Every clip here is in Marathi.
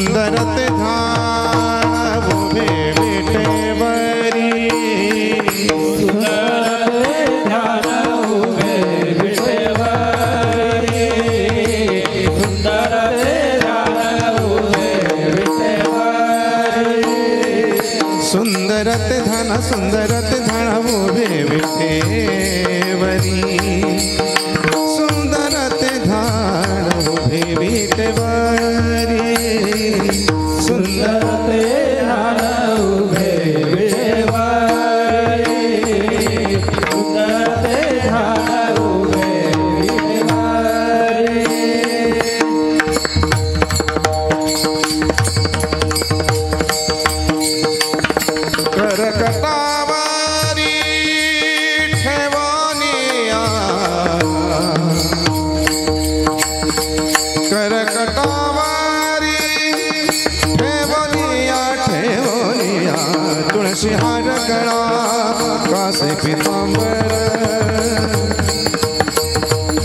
सुंदर ते ध्यान उभे विटेवरी सुंदरते धन सुंदरते धन उभे विटेवरी सुंदरते धन उभे विटेवरी सुंदरते धन उभे विटेवरी सुंदरते धन उभे विटेवरी करकटावारी ठेवनिया करकटावारी ठेवनिया ठेवनिया तुळशी हार गळा कासे पितांबर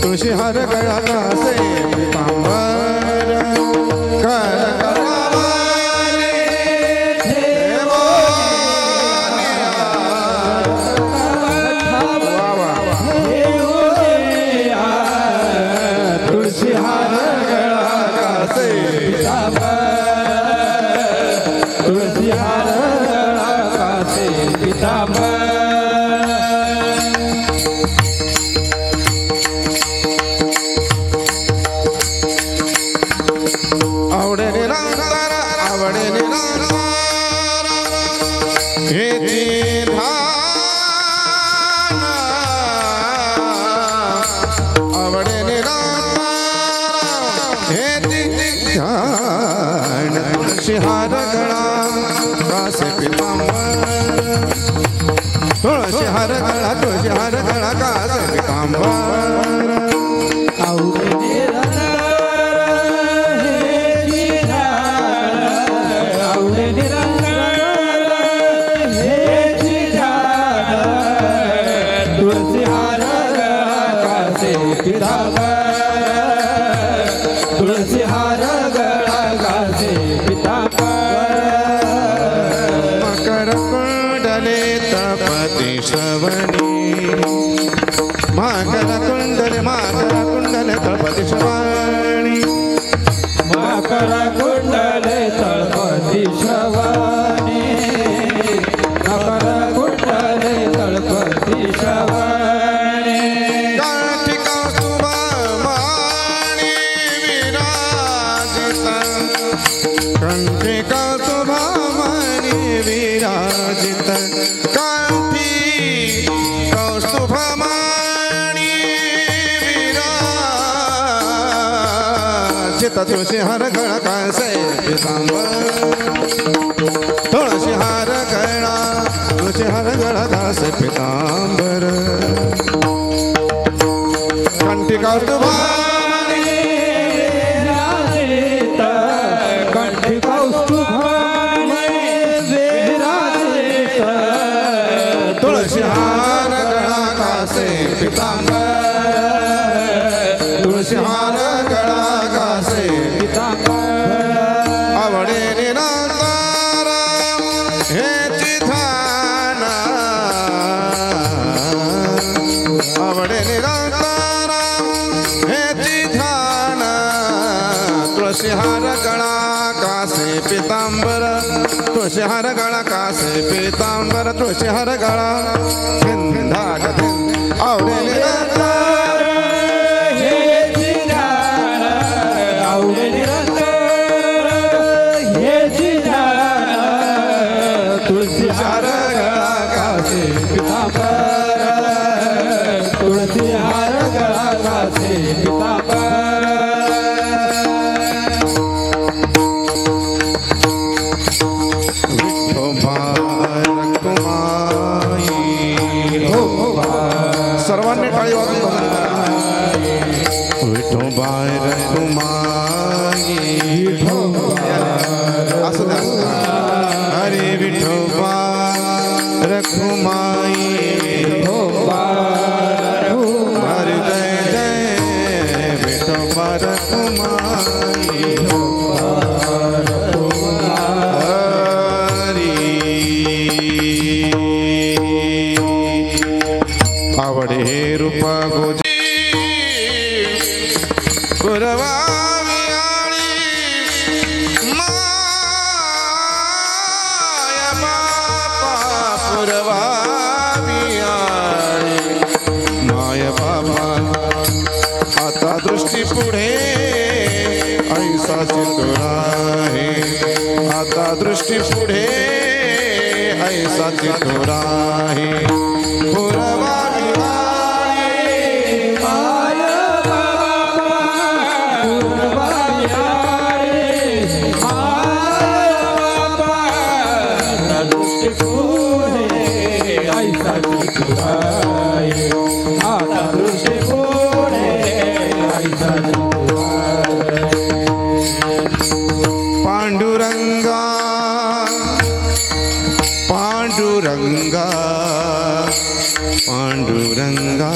तुळशी हार गळा कासे पितांबर तुळशीहार गळा कासे पितांबर तुळशीहार गळा कासे पितांबर तुळशीहार गळा कासे पितांबर तुळशीहार गळा कासे मकर कुंडले तपति श्रवणी मकर कुंडले तपति श्रवणी मकर कुंडले तपति श्रवणी मकर कुंडले तपति श्रवणी काठी कौस्तुभमणि विराजित कंठी कौस्तुभमणि विराजित कंठी कौस्तुभमणि विराजित तुळशीहार गळा कासे पितांबर तुळशीहार गळा कासे पितांबर कंठी कौस्तुभमणि विराजित कंठी तुळशीहार गळा कासे पितांबर तुळशीहार गळा कासे पितांबर आवडे निरंतर हेची ध्यान आवडे निरंतर हेची ध्यान तुळशीहार गळा कासे पितांबर तुळशीहार गळा कासे पितांबर तुळशीहार गळा हिंदाट आवडे निरंतर हेची ध्यान आवडे निरंतर हेची ध्यान तुळशीहार गळा कासे पितांबर तुळशीहार गळा कासे पितांबर सर्वांनी टाळी वाजून विठोबाय रखुमाई असं अरे विठोबा रखुमाई हरे जय जय विठोबा रखुमाई पुरवावी आळी माया बापा पुरवावी आळी माया बाबा आता दृष्टी पुढे ऐसा चितुरा आहे आता दृष्टी पुढे ऐसा चितुरा आहे पुरवावी आळी माया बाबा पुरवावी आळी माया बाबा दृष्टी पुढे ऐसा चितुरा आहे आता दृष्टी पुढे ऐसा चितुरा पांडुरंगा पांडुरंगा पांडुरंगा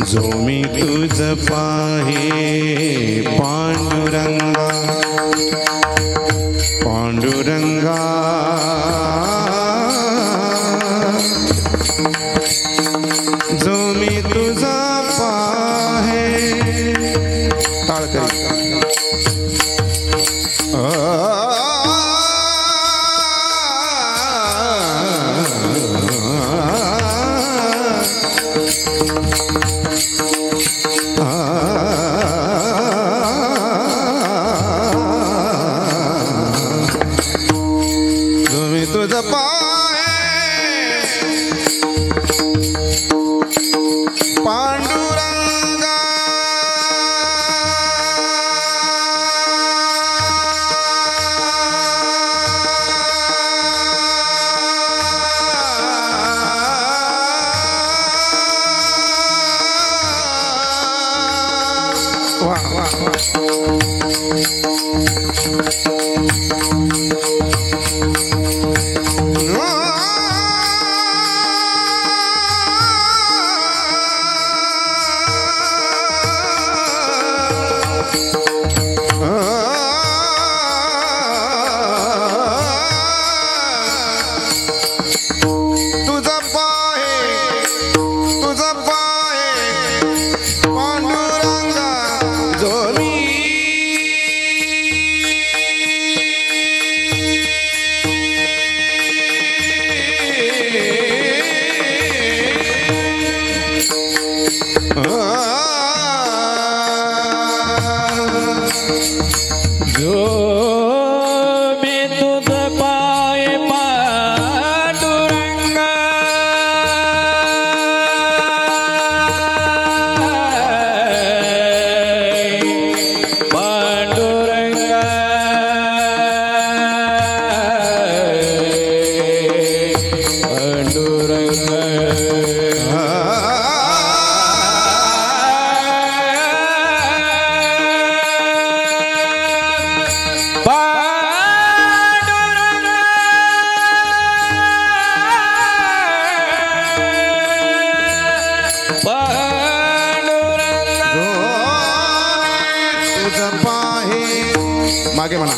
जो मी तुझ पाहे पांडुरंगा पांडुरंगा जो मी तुझा पाहे ताळकरी तुम्ही तुझा पाहे पांडुरंगा वाह वाह तुझा पाहे पांडुरंगा जो मी जो मी तुझ पाय पांडुरंगा पांडुरंगा तुझ पाहे मागे म्हणा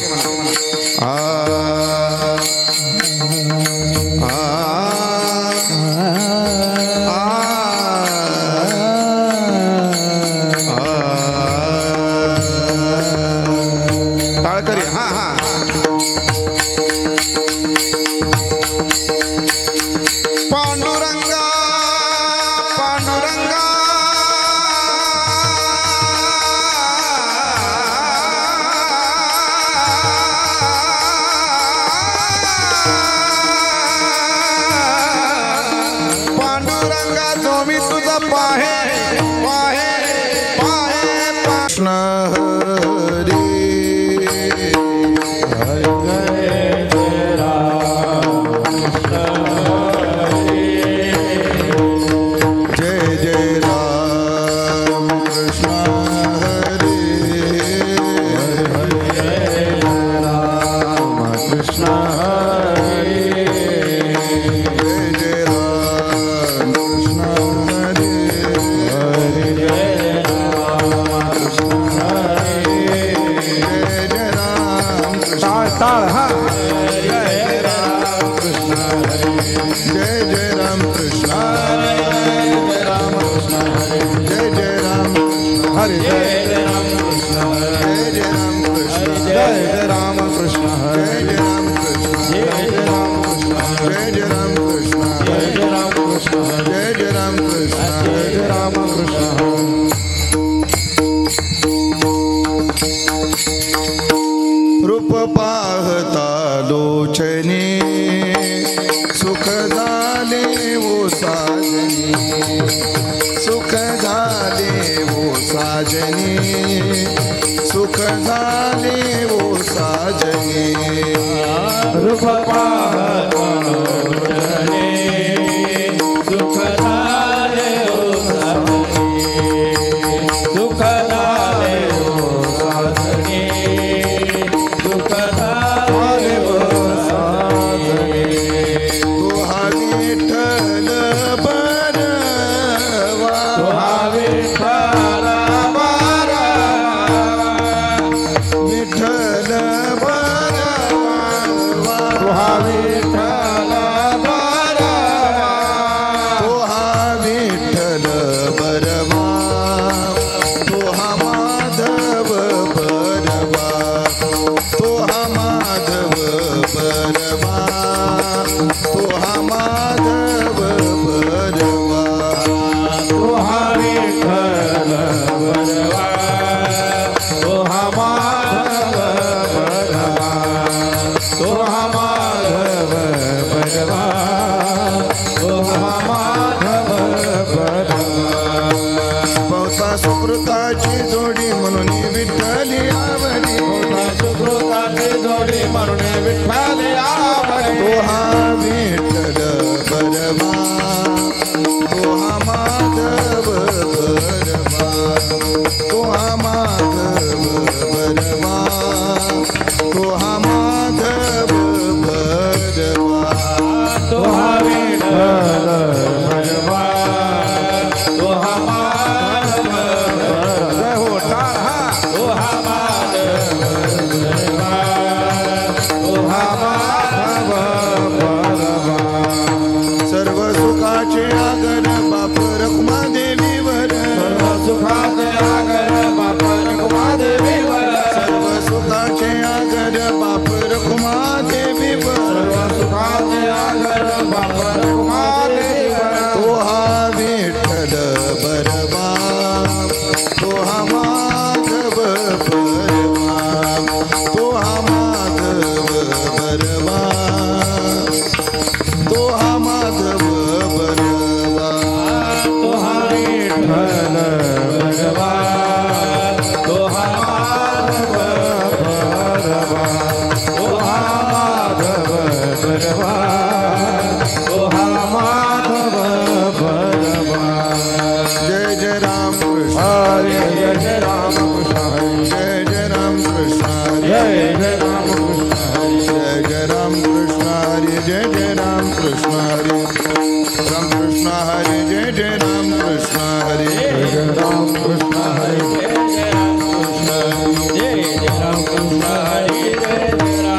ताळकरी हा हा पांडुरंगा पांडुरंगा पांडुरंगा जो मी तुझा पाहे पाहे पाहे कृष्ण हरी जय जय राम कृष्ण हरे राम कृष्ण हरे जय जय राम कृष्ण हरे कृष्ण हरे जय जय राम कृष्ण हरे जय जय राम कृष्ण हरे जय जय राम कृष्ण हरे जय जय राम कृष्ण हरे जय जय राम कृष्ण हरे राम कृष्ण हरे जय जय राम कृष्ण हरे जय जय राम कृष्ण हरे जय जय राम कृष्ण जय जय राम कृष्ण हरे जय जय राम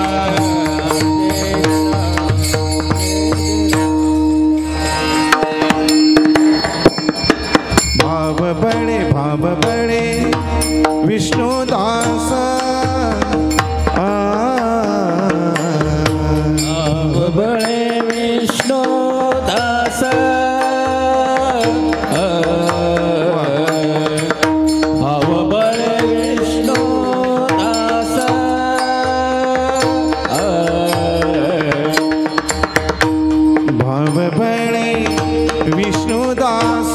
भाव बड़े विष्णु दास बड़े विष्णु दास भाव बड़े विष्णु दास भाव बड़े विष्णुदास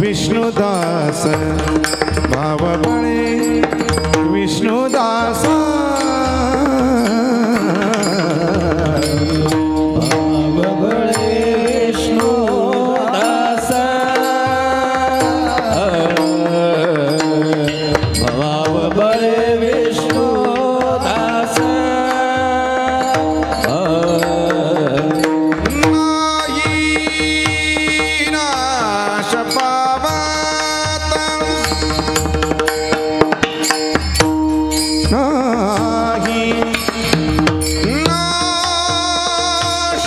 विष्णुदास भाव बड़े विष्णुदास भाव बड़े विष्णु दास भाव बड़े विष्णु दास नाश पावत नाही नाश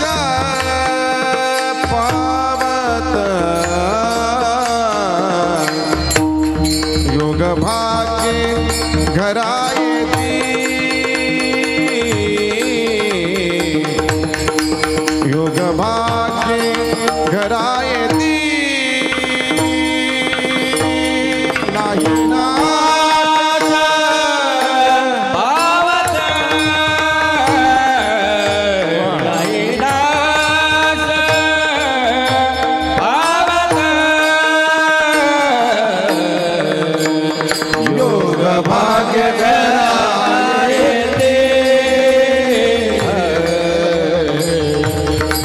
पावत योग भाग्य घरायती योग भाग्य घरायती नाही नाश पावत नाही नाश पावत योग भाग्य घरायते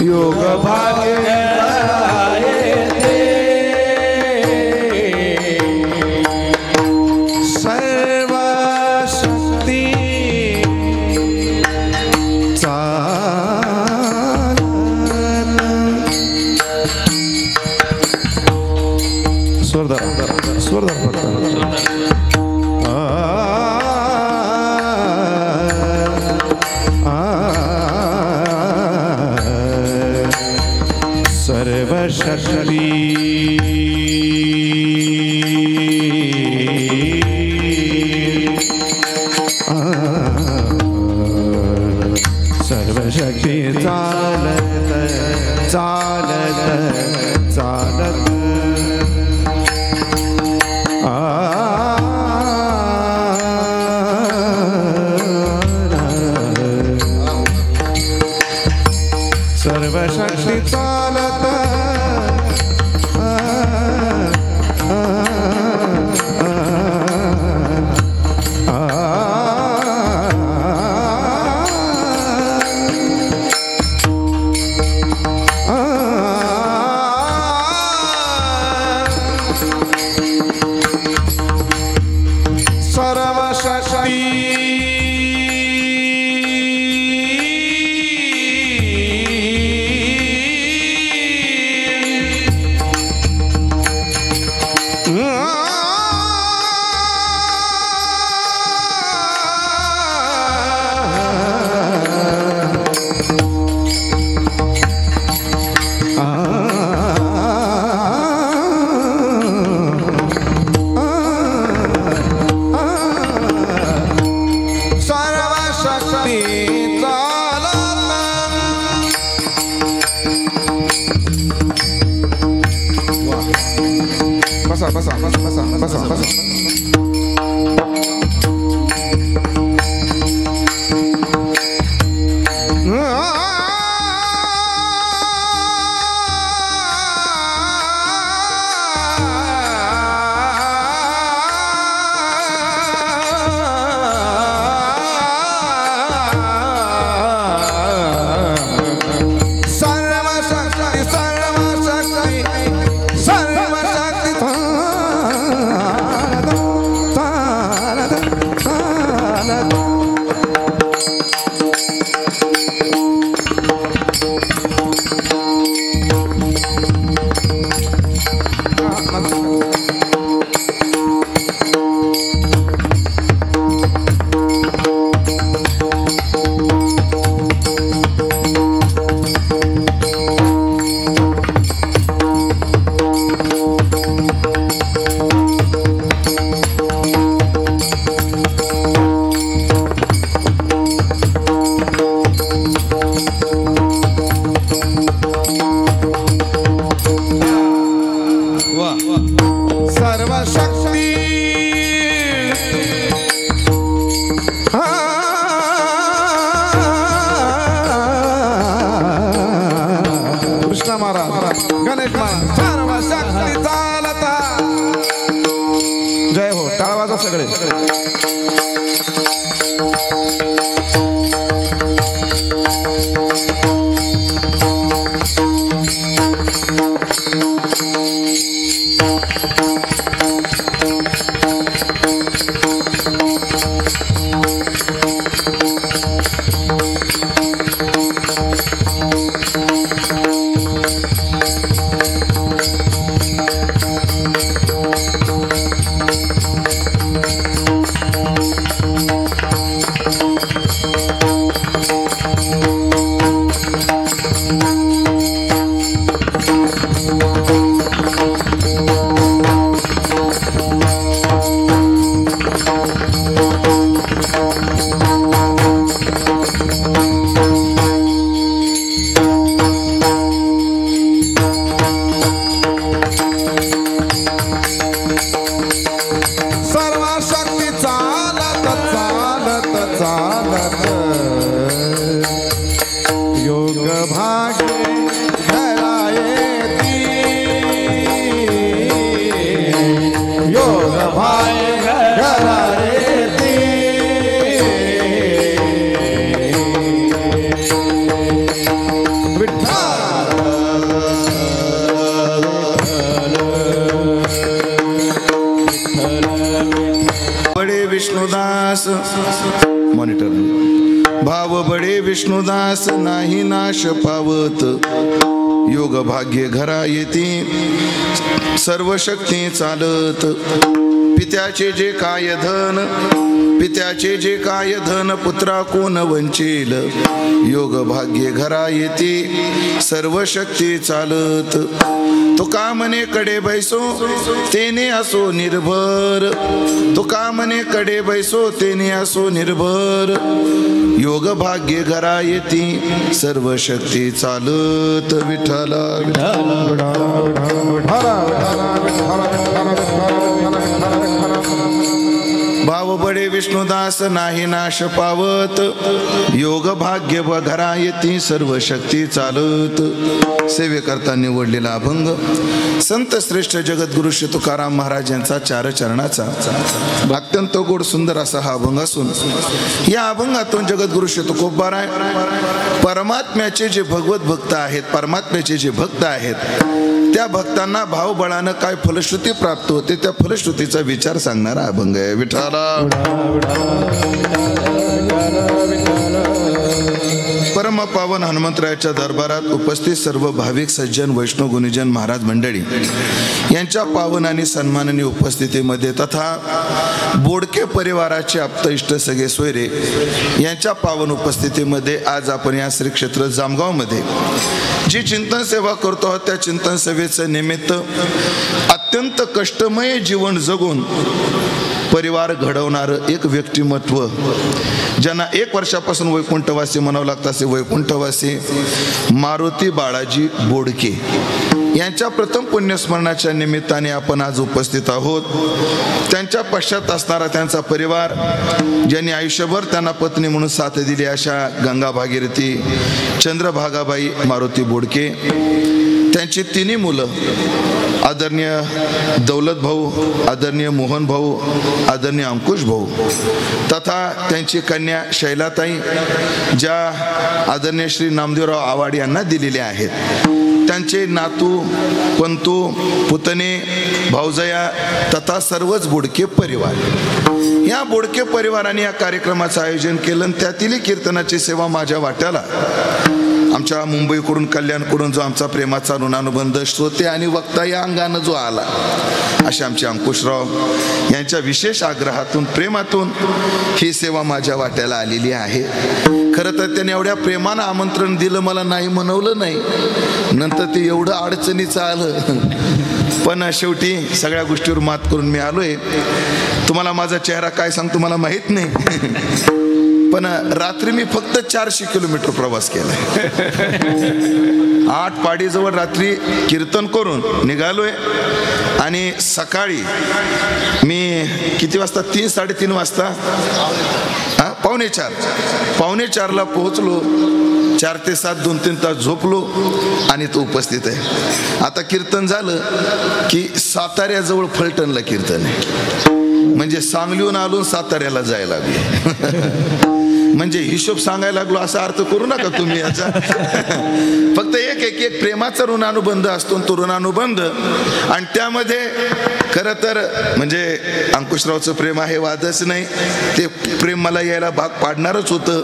योग भाग्य घरायते सर्व शक्ती स्वरधर सर्व शक्ती सर्व शक्ती चालत चालत चालत सर्व शक्ती चालत सर्व शक्ती basa basa basa basa basa basa सर्व शक्ति शक्ती चालता. जय हो, टाळ वाजवा सगळे. मॉनिटर. भाव बडे विष्णुदास नाही नाश पावत. योग भाग्य घरा येती सर्व शक्ती चालत. पित्याचे जे काय धन, पित्याचे जे काय धन पुत्रा कोण वंचेल. योग भाग्य घरा येती सर्व शक्ती चालत. तो कामने कडे बैसो तेने असो निर्भर. तो कामने कडे बैसो तेने असो निर्भर. योग भाग्य घरा येती सर्व शक्ती चालत. विठ्ठला भाव बडे विष्णुदास नाही नाश पावत. योग भाग्य घरा येती सर्व शक्ती चालत. सेवेकरता निवडलेला अभंग संत श्रेष्ठ जगद्गुरु श्री तुकाराम महाराज यांचा चार चरणाचा अत्यंत गोड सुंदर असा हा अभंग असून या अभंगातून जगद्गुरु श्री तुकोबाराय परमात्म्याचे जे भगवत भक्त आहेत, परमात्म्याचे जे भक्त आहेत त्या भक्तांना भावबळानं काय फलश्रुती प्राप्त होते त्या फलश्रुतीचा विचार सांगणारा अभंग आहे. विठ्ठला परम पावन हनुमंतरायाच्या दरबारात उपस्थित सर्व भाविक सज्जन वैष्णव गुणीजन महाराज मंडळी यांच्या पावन आणि सन्माननीय उपस्थितीमध्ये तथा बोडके परिवाराचे आप्त इष्ट सगळे सोयरे यांच्या पावन उपस्थितीमध्ये आज आपण या श्री क्षेत्र जामगावमध्ये जी चिंतन सेवा करतो आहोत त्या चिंतन सेवेचं निमित्त अत्यंत कष्टमय जीवन जगून परिवार घडवणारं एक व्यक्तिमत्व ज्यांना 1 वर्षापासून वैकुंठवासी म्हणावं लागतं असे वैकुंठवासी मारुती बाळाजी बोडके यांच्या प्रथम पुण्यस्मरणाच्या निमित्ताने आपण आज उपस्थित आहोत. त्यांच्या पश्चात असणारा त्यांचा परिवार ज्यांनी आयुष्यभर त्यांना पत्नी म्हणून साथ दिली अशा गंगा भागीरथी चंद्रभागाबाई मारुती बोडके, त्यांची 3 मुलं आदरणीय दौलत भाऊ, आदरणीय मोहन भाऊ, आदरणीय अंकुश भाऊ तथा त्यांची कन्या शैलाताई ज्या आदरणीय श्री नामदेवराव आवाड यांना दिलेले आहेत. त्यांचे नातू पंतू पुतणे भाऊजया तथा सर्वच बोडके परिवार या बोडके परिवाराने या कार्यक्रमाचं आयोजन केलं आणि त्यातील कीर्तनाची सेवा माझ्या वाट्याला आमच्या मुंबईकडून कल्याणकडून जो आमचा प्रेमाचा ऋणानुबंध श्रोते आणि वक्ता या अंगानं जो आला असे आमचे अंकुशराव यांच्या विशेष आग्रहातून प्रेमातून ही सेवा माझ्या वाट्याला आलेली आहे. खरं तर त्याने एवढ्या प्रेमानं आमंत्रण दिलं, मला नाही म्हणवलं नाही, नंतर ते एवढं अडचणीचं आलं पण शेवटी सगळ्या गोष्टीवर मात करून मी आलोय. तुम्हाला माझा चेहरा काय सांगतो मला माहीत नाही पण रात्री मी फक्त 400 किलोमीटर प्रवास केलाय. 8 पाडीजवळ रात्री कीर्तन करून निघालोय आणि सकाळी मी किती वाजता 3-3:30 वाजता 3:45 ला पोहोचलो 4 ते 7 2-3 तास झोपलो आणि तो उपस्थित आहे. आता कीर्तन झालं की साताऱ्याजवळ फलटणला कीर्तन आहे. म्हणजे सांगलीहून आलो साताऱ्याला जायला लागलो. म्हणजे हिशोब सांगायला लागलो असा अर्थ करू नका तुम्ही याचा. फक्त एक प्रेमाचा ऋणानुबंध असतो, तो ऋणानुबंध. आणि त्यामध्ये खरं तर म्हणजे अंकुशरावचं प्रेम आहे, वादच नाही. ते प्रेम मला यायला भाग पाडणारच होतं,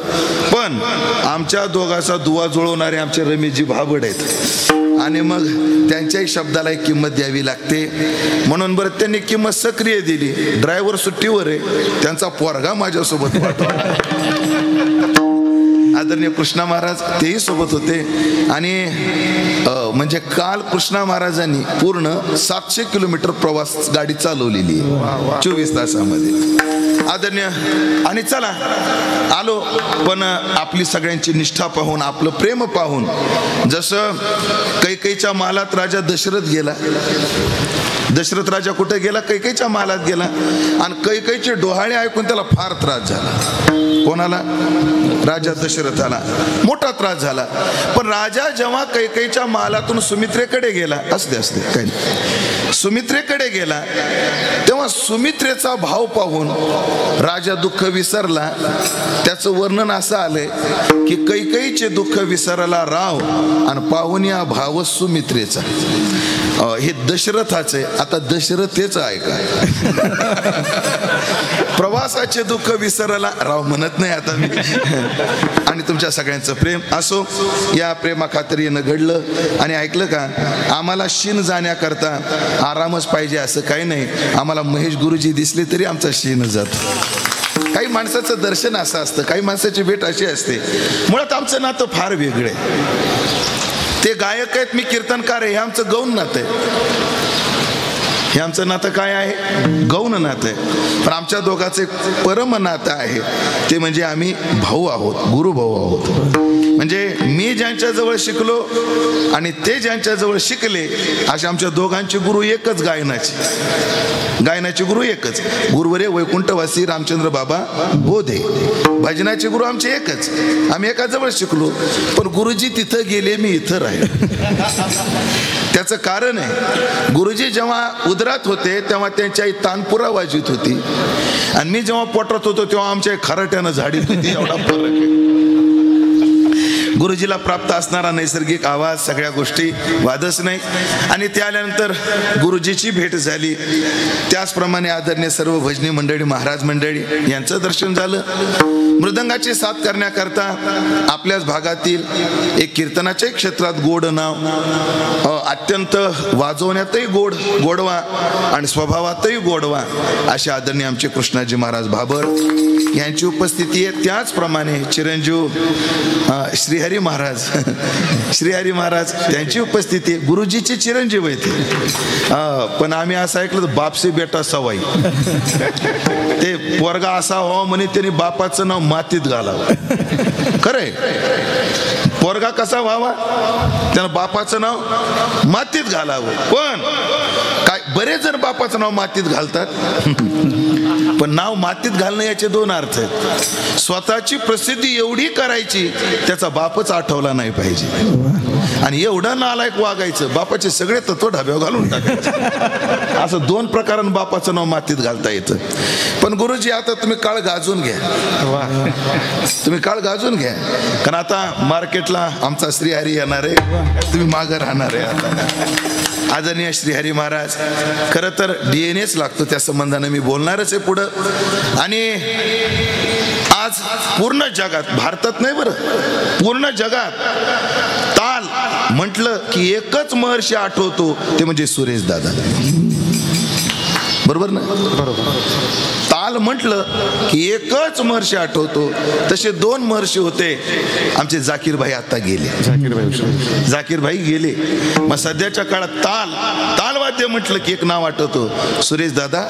पण आमच्या दोघांचा दुवा जुळवणारे आमचे रमेशजी भाबड आहेत आणि मग त्यांच्याही शब्दाला एक किंमत द्यावी लागते. म्हणून बरं त्यांनी किंमत सक्रिय दिली. ड्रायव्हर सुट्टीवर आहे, त्यांचा पोरगा माझ्यासोबत पाठवला. आदरणीय कृष्णा महाराज तेही सोबत होते. आणि म्हणजे काल कृष्णा महाराजांनी पूर्ण 700 किलोमीटर प्रवास गाडी चालवलेली आहे 24 तासामध्ये. आदरणीय आणि चला आलो, पण आपली सगळ्यांची निष्ठा पाहून, आपलं प्रेम पाहून, जसं कैकेयीच्या महालात राजा दशरथ गेला. दशरथ राजा कुठे गेला? कैकेयीच्या महालात गेला. आणि कैकेयीचे डोहाळे ऐकून त्याला फार त्रास झाला. कोणाला? राजा दशरथाला मोठा त्रास झाला. पण राजा जेव्हा कैकेयीच्या महालातून सुमित्रेकडे गेला, असते काही नाही, सुमित्रेकडे गेला, तेव्हा सुमित्रेचा भाव पाहून राजा दुःख विसरला. त्याचं वर्णन असं आलंय की कैकेयीचे दुःख विसरला राव आणि पाहून या भाव सुमित्रेचा. हे दशरथाचे. आता दशरथ हेच आहे का? प्रवासाचे दुःख विसरला राव म्हणत नाही आता मी. आणि तुमच्या सगळ्यांचं प्रेम असो, या प्रेमा खातरीनं घडलं. आणि ऐकलं का, आम्हाला शीन जाण्याकरता आरामच पाहिजे असं काही नाही. आम्हाला महेश गुरुजी दिसले तरी आमचा शीन जातो. काही माणसाचं दर्शन असं असतं, काही माणसाची भेट अशी असते. मुळात आमचं नातं फार वेगळं आहे. ते गायक आहेत, मी कीर्तनकार आहे. हे आमचं गौण नातं आहे. हे आमचं नातं काय आहे? गौण नातं आहे. पण आमच्या दोघांचं एक परम नातं आहे, ते म्हणजे आम्ही भाऊ आहोत, गुरुभाऊ आहोत. म्हणजे मी ज्यांच्याजवळ शिकलो आणि ते ज्यांच्याजवळ शिकले, अशा आमच्या दोघांची गुरु एकच गायनाचे गुरु एकच. गुरुवर्य वैकुंठवासी रामचंद्र बाबा बोधे. भजनाचे गुरु आमचे एकच. आम्ही एका जवळ शिकलो, पण गुरुजी तिथं गेले, मी इथं राहिले. त्याचं कारण आहे, गुरुजी जेव्हा उदरात होते तेव्हा त्यांची आई तानपुरा वाजवीत होती, आणि मी जेव्हा पोटात होतो तेव्हा आमच्या खराट्यानं झाडीत होती. एवढा फरक आहे. गुरुजीला प्राप्त असणारा नैसर्गिक आवाज, सगळ्या गोष्टी वादच नाही. आणि त्या आल्यानंतर गुरुजीची भेट झाली. त्याचप्रमाणे आदरणीय सर्व भजनी मंडळी, महाराज मंडळी यांचं दर्शन झालं. मृदंगाची साथ करण्याकरता आपल्याच भागातील एक कीर्तनाच्या क्षेत्रात गोड नाव, अत्यंत वाजवण्यातही गोडवा आणि स्वभावातही गोडवा असे आदरणीय आमचे कृष्णाजी महाराज भाबर यांची उपस्थिती आहे. त्याचप्रमाणे चिरंजीव श्रीहरी महाराज त्यांची उपस्थिती आहे. गुरुजीची चिरंजीव आहे ते. पण आम्ही असं ऐकलं, बापसे बेटा सवाई. ते पोरगा असा व्हावा म्हणे त्याने बापाचं नाव मातीत घालावं. खरंय, पोरगा कसा व्हावा, त्यानं बापाचं नाव मातीत घालावं. पण काय बरेच जण बापाचं नाव मातीत घालतात, पण नाव मातीत घालणं याचे 2 अर्थ आहेत. स्वतःची प्रसिद्धी एवढी करायची त्याचा बापच आठवला नाही पाहिजे, आणि एवढं नालायक वागायचं बापाचे सगळे तत्व ढाब्यावर घालून टाकायचे. असं 2 प्रकारानं बापाचं नाव मातीत घालता येतं. पण गुरुजी आता तुम्ही काळ गाजून घ्या, तुम्ही काळ गाजून घ्या, कारण आता मार्केटला आमचा श्रीहरी येणार आहे, तुम्ही मागं राहणार आहे. आता आदरणीय श्रीहरी महाराज, खरं तर DNA लागतो, त्या संबंधाने मी बोलणारच आहे पुढं. आणि आज पूर्ण जगात, भारतात नाही बरं, पूर्ण जगात ताल म्हटलं की एकच महर्षी आठवतो, ते म्हणजे सुरेश दादा. बरोबर ना? बरोबर. ताल म्हटलं की एकच महर्षी आठवतो. तसे 2 महर्षी होते. आमचे जाकीर भाई आता गेले, जाकीर भाई गेले. मग सध्याच्या काळात तालवाद्य म्हटलं की एक नाव आठवतो, सुरेश दादा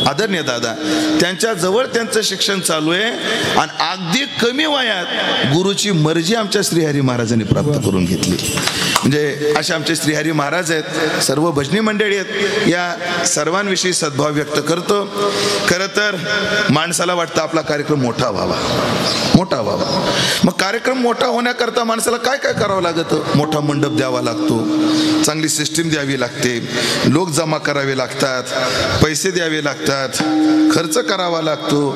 आदरणीय दादा. त्यांच्या जवळ त्यांचं शिक्षण चालू आहे, आणि अगदी कमी वयात गुरुची मर्जी आमच्या श्रीहरी महाराजांनी प्राप्त करून घेतली. म्हणजे असे आमचे श्रीहरी महाराज आहेत, सर्व भजनी मंडळी आहेत, या सर्वांविषयी सद्भाव व्यक्त करतो. खरं तर माणसाला वाटतं आपला कार्यक्रम मोठा व्हावा, मोठा व्हावा. मग कार्यक्रम मोठा होण्याकरता माणसाला काय काय करावं लागतं? मोठा मंडप द्यावा लागतो, चांगली सिस्टीम द्यावी लागते, लोक जमा करावे लागतात, पैसे द्यावे लागतात, खर्च करावा लागतो.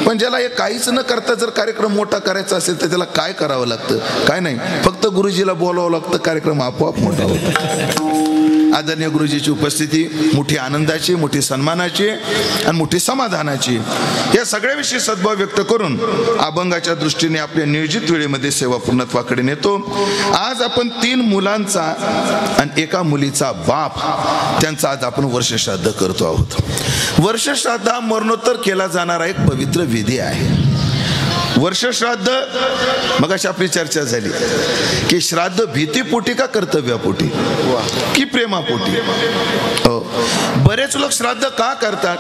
पण ज्याला हे काहीच न करता जर कार्यक्रम मोठा करायचा असेल तर त्याला काय करावं लागतं? काय नाही, फक्त गुरुजीला बोलावं लागतं, कार्यक्रम आपोआप मोठा होतो. आदरणीय गुरुजीची उपस्थिती मोठी आनंदाची, मोठी सन्मानाची आणि मोठी समाधानाची. या सगळ्याविषयी सद्भाव व्यक्त करून अभंगाच्या दृष्टीने आपल्या नियोजित वेळेमध्ये सेवा पूर्णत्वाकडे नेतो. आज आपण 3 मुलांचा आणि एका मुलीचा बाप त्यांचा आज आपण वर्षश्राद्ध करतो आहोत. वर्षश्राद्ध हा मरणोत्तर केला जाणारा एक पवित्र विधी आहे. वर्षश्राद्ध मग अशी आपली चर्चा झाली की श्राद्ध भीतीपोटी का कर्तव्यापोटी की प्रेमापोटी. हो, बरेच लोक श्राद्ध का करतात?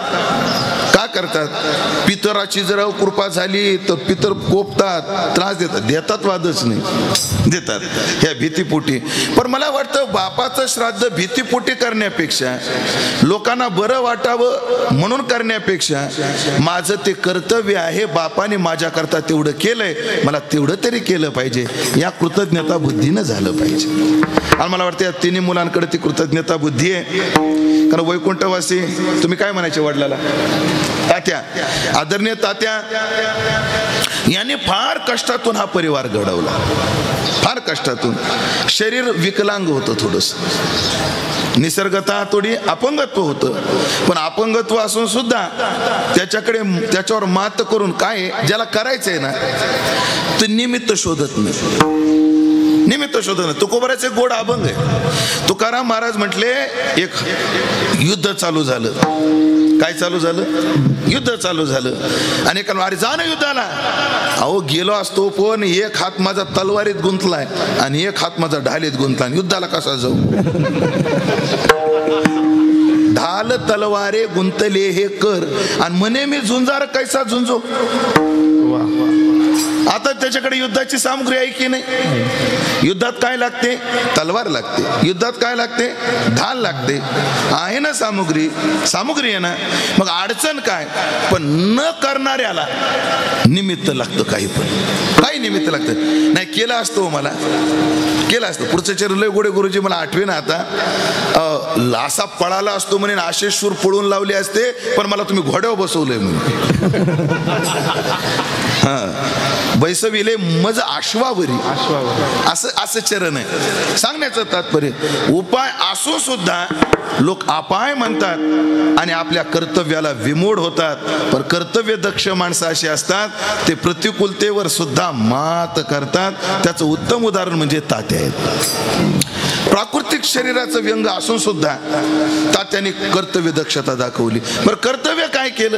का करतात? पितराची जर कृपा झाली तर पितर कोपतात, त्रास देतात, देतात वादच नाही, देतात ह्या भीतीपोटी. पण मला वाटतं बापाचं श्राद्ध भीतीपोटी करण्यापेक्षा, लोकांना बरं वाटावं म्हणून करण्यापेक्षा, माझं ते कर्तव्य आहे, बापाने माझ्याकरता तेवढं केलंय, मला तेवढं तरी केलं पाहिजे, या कृतज्ञता बुद्धीनं झालं पाहिजे. आणि मला वाटतं या 3 मुलांकडे ती कृतज्ञता बुद्धी आहे. कारण वैकुंठवासी, तुम्ही काय म्हणायचे वडिलाला? तात्या, आदरणीय तात्या याने फार कष्टातून हा परिवार घडवला, फार कष्टातून. शरीर विकलांग होतं थोडंस, निसर्गतः थोडी अपंगत्व होतं, पण अपंगत्व असून सुद्धा त्याच्यावर मात करून काय ज्याला करायचंय ना ते निमित्त शोधत नाही, निमित्त शोधत नाही. तुकोबाराचे गोड अभंग आहे. तुकाराम महाराज म्हटले, एक युद्ध चालू झालं. काय चालू झालं? युद्ध चालू झालं. आणि एका अरे जा ना युद्धाला. अहो गेलो असतो, पण एक हात माझा तलवारीत गुंतलाय आणि एक हात माझा ढालीत गुंतला, युद्धाला कसा जाऊ? ढाल तलवारे गुंतले हे कर आणि म्हणे मी झुंजार कैसा झुंजो. आता त्याच्याकडे युद्धाची सामग्री आहे की नाही? युद्धात काय लागते? तलवार लागते. युद्धात काय लागते? ढाल लागते. आहे ना सामग्री? सामग्री आहे ना. मग अडचण काय? पण न करणाऱ्याला निमित्त लागतं, काही पण काही निमित्त लागतं. नाही केलं असतो, मला केलं असतं. पुढचं चरलय गोडे गुरुजी मला आठवे ना आता, असा पळाला असतो म्हणे, असे शूर पळून लावले असते, पण मला तुम्ही घोड्यावर बसवलंय म्हणून. बैसविले मज आश्वावरी, असं चरण आहे. सांगण्याचं तात्पर्य, उपाय असून सुद्धा लोक अपाय म्हणतात आणि आपल्या कर्तव्याला विमूढ होतात. पण कर्तव्य दक्ष माणसं अशी असतात, ते प्रतिकूलतेवर सुद्धा मात करतात. त्याचं उत्तम उदाहरण म्हणजे तात्या आहेत. प्राकृतिक शरीराचं व्यंग असून सुद्धा तात्याने कर्तव्य दक्षता दाखवली. पण कर्तव्य काय केलं?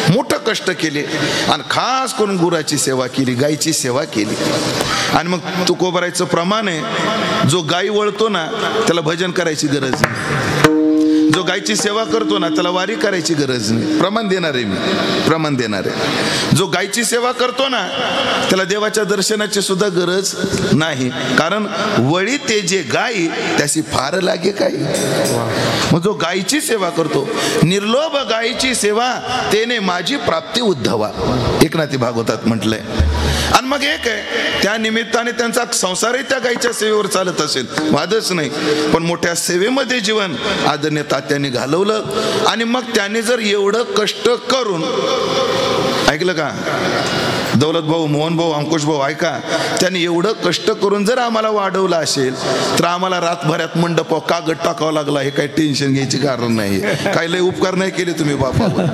मोठं कष्ट केले आणि खास करून गुराची सेवा केली, गायची सेवा केली. आणि मग तुकोबारायचं प्रमाण आहे, जो गायी वळतो ना त्याला भजन करायची गरज नाही, जो गायची सेवा करतो ना त्याला वारी करायची गरज नाही. प्रमाण देणार आहे मी, प्रमाण देणार आहे. जो गायची सेवा करतो ना त्याला देवाच्या दर्शनाची सुद्धा गरज नाही, कारण वळी ते जे गाई त्याची फार लागे काही. मग जो गायची सेवा करतो, निर्लोभ गायीची सेवा तेने माझी प्राप्ती उद्धवा, एकनाथी भागवतात म्हटलंय. आणि मग एक आहे, त्या निमित्ताने त्यांचा संसारही त्या गायीच्या सेवेवर चालत असेल, वादच नाही. पण मोठ्या सेवेमध्ये जीवन आदरणीय तात्यांनी घालवलं. आणि मग त्यांनी जर एवढं कष्ट करून, ऐकलं का दौलत भाऊ, मोहन भाऊ, अंकुश भाऊ, ऐका, त्यांनी एवढं कष्ट करून जर आम्हाला वाढवलं असेल तर आम्हाला रातभरात मंडपाव कागद टाकावं लागला, हे काही टेन्शन घ्यायची कारण नाही. काही लय उपकार नाही केले तुम्ही बापावर.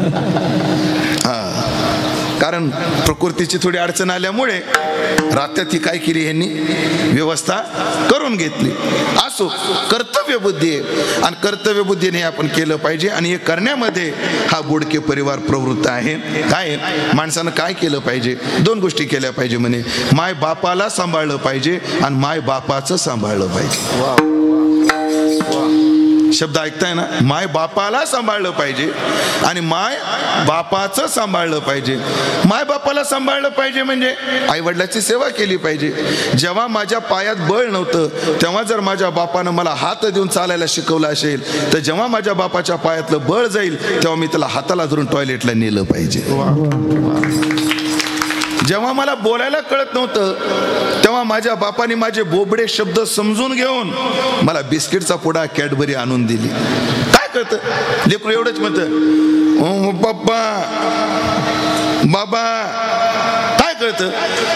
कारण प्रकृतीची थोडी अडचण आल्यामुळे रात्यात ही काय केली, यांनी व्यवस्था करून घेतली. असो, कर्तव्य बुद्धी आहे आणि कर्तव्य बुद्धीने आपण केलं पाहिजे. आणि हे करण्यामध्ये हा बोडके परिवार प्रवृत्त आहे. काय माणसानं काय केलं पाहिजे? 2 गोष्टी केल्या पाहिजे म्हणे, माय बापाला सांभाळलं पाहिजे आणि माय बापाचं सांभाळलं पाहिजे. शब्द ऐकताय ना, माय बापाला सांभाळलं पाहिजे आणि माय बापाचं सांभाळलं पाहिजे. माय बापाला सांभाळलं पाहिजे म्हणजे आई वडिलाची सेवा केली पाहिजे. जेव्हा माझ्या पायात बळ नव्हतं तेव्हा जर माझ्या बापानं मला हात देऊन चालायला शिकवलं असेल, तर जेव्हा माझ्या बापाच्या पायातलं बळ जाईल तेव्हा मी त्याला हाताला धरून टॉयलेटला नेलं पाहिजे. जेव्हा मला बोलायला कळत नव्हतं तेव्हा माझ्या बापाने माझे बोबडे शब्द समजून घेऊन मला बिस्किटचा पुडा कॅडबरी आणून दिली. काय कळतं लेकरू एवढंच म्हणतं पप्पा बाबा, काय कळतं,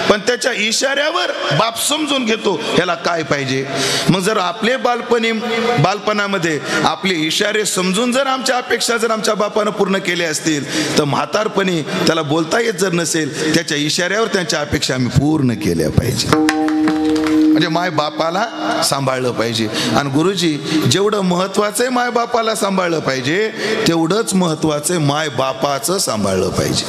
पण त्याच्या इशाऱ्यावर बाप समजून घेतो ह्याला काय पाहिजे. मग जर आपले बालपणामध्ये आपले इशारे समजून जर आमच्या अपेक्षा जर आमच्या बापानं पूर्ण केले असतील, तर म्हातारपणी त्याला बोलता येत जर नसेल, त्याच्या इशाऱ्यावर त्यांच्या अपेक्षा आम्ही पूर्ण केल्या पाहिजे. म्हणजे माय बापाला सांभाळलं पाहिजे. आणि गुरुजी, जेवढं महत्वाचं आहे माय बापाला सांभाळलं पाहिजे, तेवढंच महत्वाचं आहे माय बापाचं सांभाळलं पाहिजे.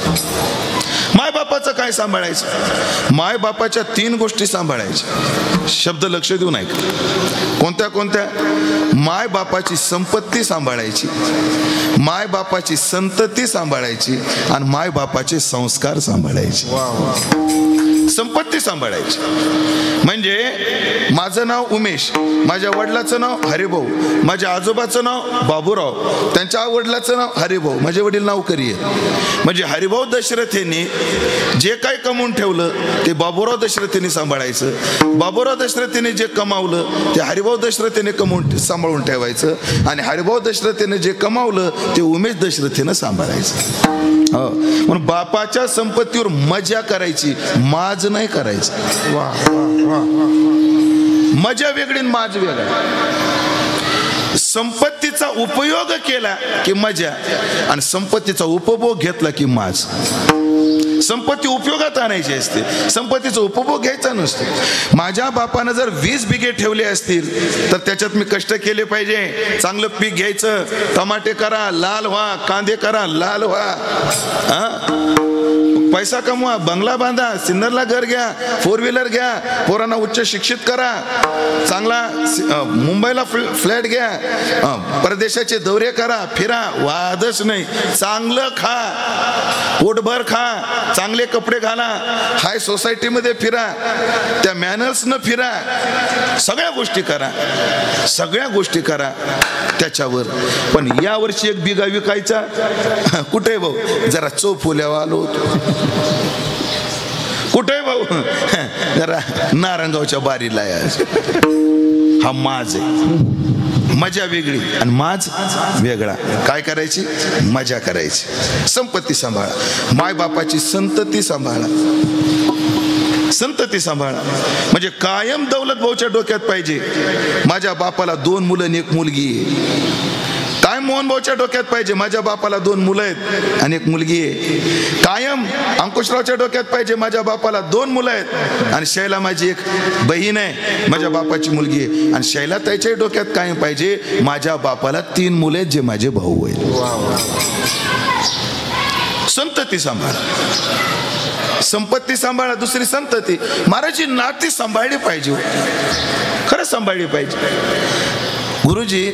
माय बापाचं काय सांभाळायचं? माय बापाच्या 3 गोष्टी सांभाळायच्या. शब्द लक्ष देऊन ऐक. कोणत्या कोणत्या? माय बापाची संपत्ती सांभाळायची, माय बापाची संतती सांभाळायची आणि माय बापाचे संस्कार सांभाळायचे. संपत्ती सांभाळायची म्हणजे माझं नाव उमेश, माझ्या वडिलाचं नाव हरिभाऊ, माझ्या आजोबाचं नाव बाबूराव, त्यांच्या वडिलाचं नाव हरिभाऊ, माझे वडील नोकरी आहे. म्हणजे हरिभाऊ दशरथेंनी जे काही कमवून ठेवलं ते बाबूराव दशरथेंनी सांभाळायचं, बाबूराव दशरथेने जे कमावलं ते हरिभाऊ दशरथेने सांभाळून ठेवायचं आणि हरिभाऊ दशरथेने जे कमावलं ते उमेश दशरथेनं सांभाळायचं. म्हणून बापाच्या संपत्तीवर मजा करायची, माज नाही करायचं. मजा वेगळी, माज वेगळा. संपत्तीचा उपयोग केला की मजा आणि संपत्तीचा उपभोग घेतला की माज. संपत्ती उपयोगात आणायची असते, संपत्तीचा उपभोग घ्यायचा नसतो. माझ्या बापानं जर 20 बिघे ठेवले असतील तर त्याच्यात मी कष्ट केले पाहिजे. चांगलं पीक घ्यायचं, टमाटे करा लाल व्हा, कांदे करा लाल व्हा, पैसा कमवा, बंगला बांधा, सिन्नरला घर घ्या, 4 व्हीलर घ्या, पोरांना उच्च शिक्षित करा, चांगला मुंबईला फ्लॅट घ्या, परदेशाचे दौरे करा, फिरा, वादच नाही. चांगलं खा, पोटभर खा, चांगले कपडे घाला, हाय सोसायटीमध्ये फिरा, त्या मॅनर्सनं फिरा, सगळ्या गोष्टी करा, सगळ्या गोष्टी करा त्याच्यावर. पण या वर्षी 1 बिघा विकायचा, कुठे भाऊ? जरा चौफुल्यावर आलो होतो. कुठे भाऊ? जरा नारंगावच्या बारीला. हा माज आहे. मजा वेगळी आणि माज वेगळा. काय करायची? मजा करायची. संपत्ती सांभाळा, माय बापाची संतती सांभाळा, संतती सांभाळा. म्हणजे कायम दौलत भाऊच्या डोक्यात पाहिजे माझ्या बापाला 2 मुलं आणि 1 मुलगी आहे. कायम मोहन भाऊच्या डोक्यात पाहिजे माझ्या बापाला 2 मुलं आहेत आणि 1 मुलगी आहे. कायम अंकुशरावच्या डोक्यात पाहिजे माझ्या बापाला 2 मुलं आहेत आणि शैला माझी 1 बहीण आहे, माझ्या बापाची मुलगी आहे. आणि शैला त्याच्या डोक्यात कायम पाहिजे माझ्या बापाला 3 मुलं आहेत जे माझे भाऊ आहेत. संतती सांभाळा, संपत्ती सांभाळा. दुसरी संतती, महाराजची नाती सांभाळली पाहिजे, खरंच सांभाळली पाहिजे. गुरुजी,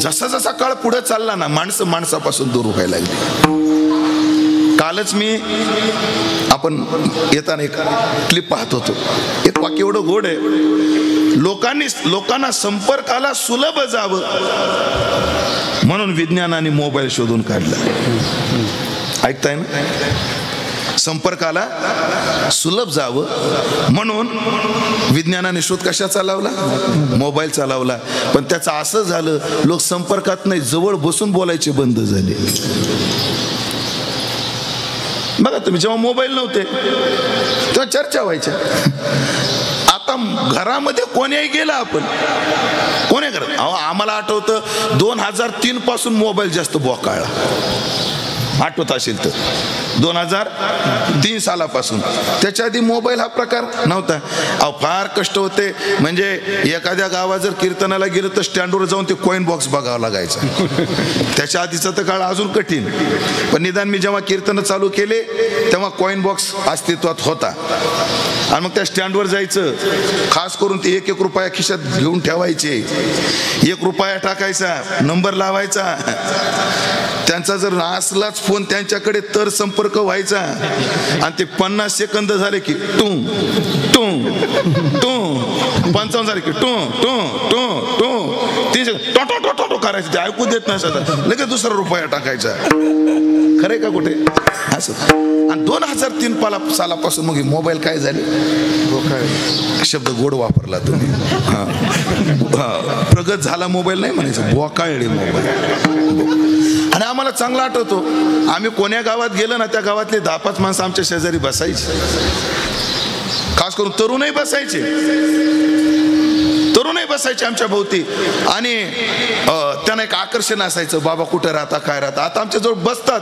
जसा जसा काळ पुढे चालला ना, माणसं माणसापासून दूर व्हायला लागली. कालच मी आपण येताना एक क्लिप पाहत होतो. एक वाक्य एवढं गोड आहे, लोकांना संपर्काला सुलभ जावं म्हणून विज्ञानाने मोबाईल शोधून काढला. ऐकताय ना? संपर्काला सुलभ जावं म्हणून विज्ञानाने शोध कशाचा लावला? मोबाईलचा लावला. पण त्याचं असं झालं, लोक संपर्कात नाही, जवळ बसून बोलायचे बंद झाले. बघा तुम्ही, जेव्हा मोबाईल नव्हते तेव्हा चर्चा व्हायच्या. आता घरामध्ये कोणीही गेला, आपण कोणी करत. आम्हाला आठवतं 2003 पासून मोबाईल जास्त बोकाळला, आठवत असेल तर. 2003 सालापासून. त्याच्या आधी मोबाईल हा प्रकार नव्हता. फार कष्ट होते. म्हणजे एखाद्या गावात जर कीर्तनाला गेलं तर स्टँडवर जाऊन ते कॉईन बॉक्स बघावं लागायचं. त्याच्या आधीचा तर काळ अजून कठीण. पण निदान मी जेव्हा कीर्तन चालू केले तेव्हा कॉईन बॉक्स अस्तित्वात होता. आणि मग त्या स्टँडवर जायचं. खास करून ते 1-1 रुपया खिशात घेऊन ठेवायचे. 1 रुपया टाकायचा, नंबर लावायचा. त्यांचा जर असलाच फोन त्यांच्याकडे तर संपर्क व्हायचा. आणि ते 50 सेकंद झाले की टू टू टू 55 झाले की टू टू टू टू 3 सेकंद टो टो टो टो करायचं. ते ऐकू देत नाही. लगेच दुसरा रुपया टाकायचा. खरंय का कुठे असं. आणि 2003 सालापासून मग मोबाईल काय झाले. शब्द गोड वापरला तुम्ही. प्रगत झाला मोबाईल नाही म्हणायचं, बोकाळले मोबाईल. आणि आम्हाला चांगला आठवतो, आम्ही कोण्या गावात गेलो ना त्या गावातले 10-5 माणसं आमच्या शेजारी बसायची. खास करून तरुणही बसायचे आमच्या भोवती. आणि त्यांना एक आकर्षण असायचं, बाबा कुठं राहता काय राहता. आता आमच्या जवळ बसतात,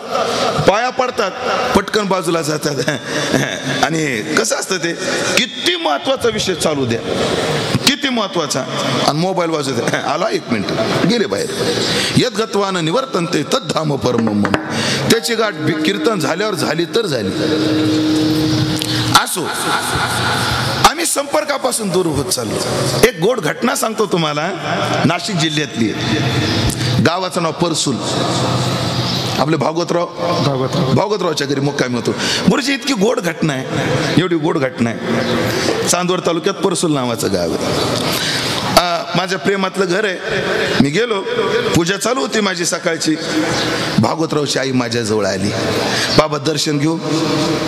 पाया पडतात, पटकन बाजूला जातात. आणि कसं असतं ते, किती महत्वाचा विषय चालू द्या, किती महत्वाचा, आणि मोबाईल वाजू द्या. आला 1 मिनिट, गेले बाहेर. यद गत्वान निवर्तनते तद धाम परमम. त्याची गाठ कीर्तन झाल्यावर झाली तर झाली. असो, आम्ही संपर्कापासून दूर होत चाललो. एक गोड घटना सांगतो तुम्हाला. नाशिक जिल्ह्यातली. गावाचं नाव परसूल. आपले भागवतरावच्या घरी मुक्कामी होतो. मुरजी इतकी गोड घटना आहे, एवढी गोड घटना आहे. चांदवड तालुक्यात परसूल नावाचं गाव आहे. माझ्या प्रेमातलं घर आहे. मी गेलो, पूजा चालू होती माझी सकाळची. भागवतरावची आई माझ्याजवळ आली. बाबा दर्शन घेऊ.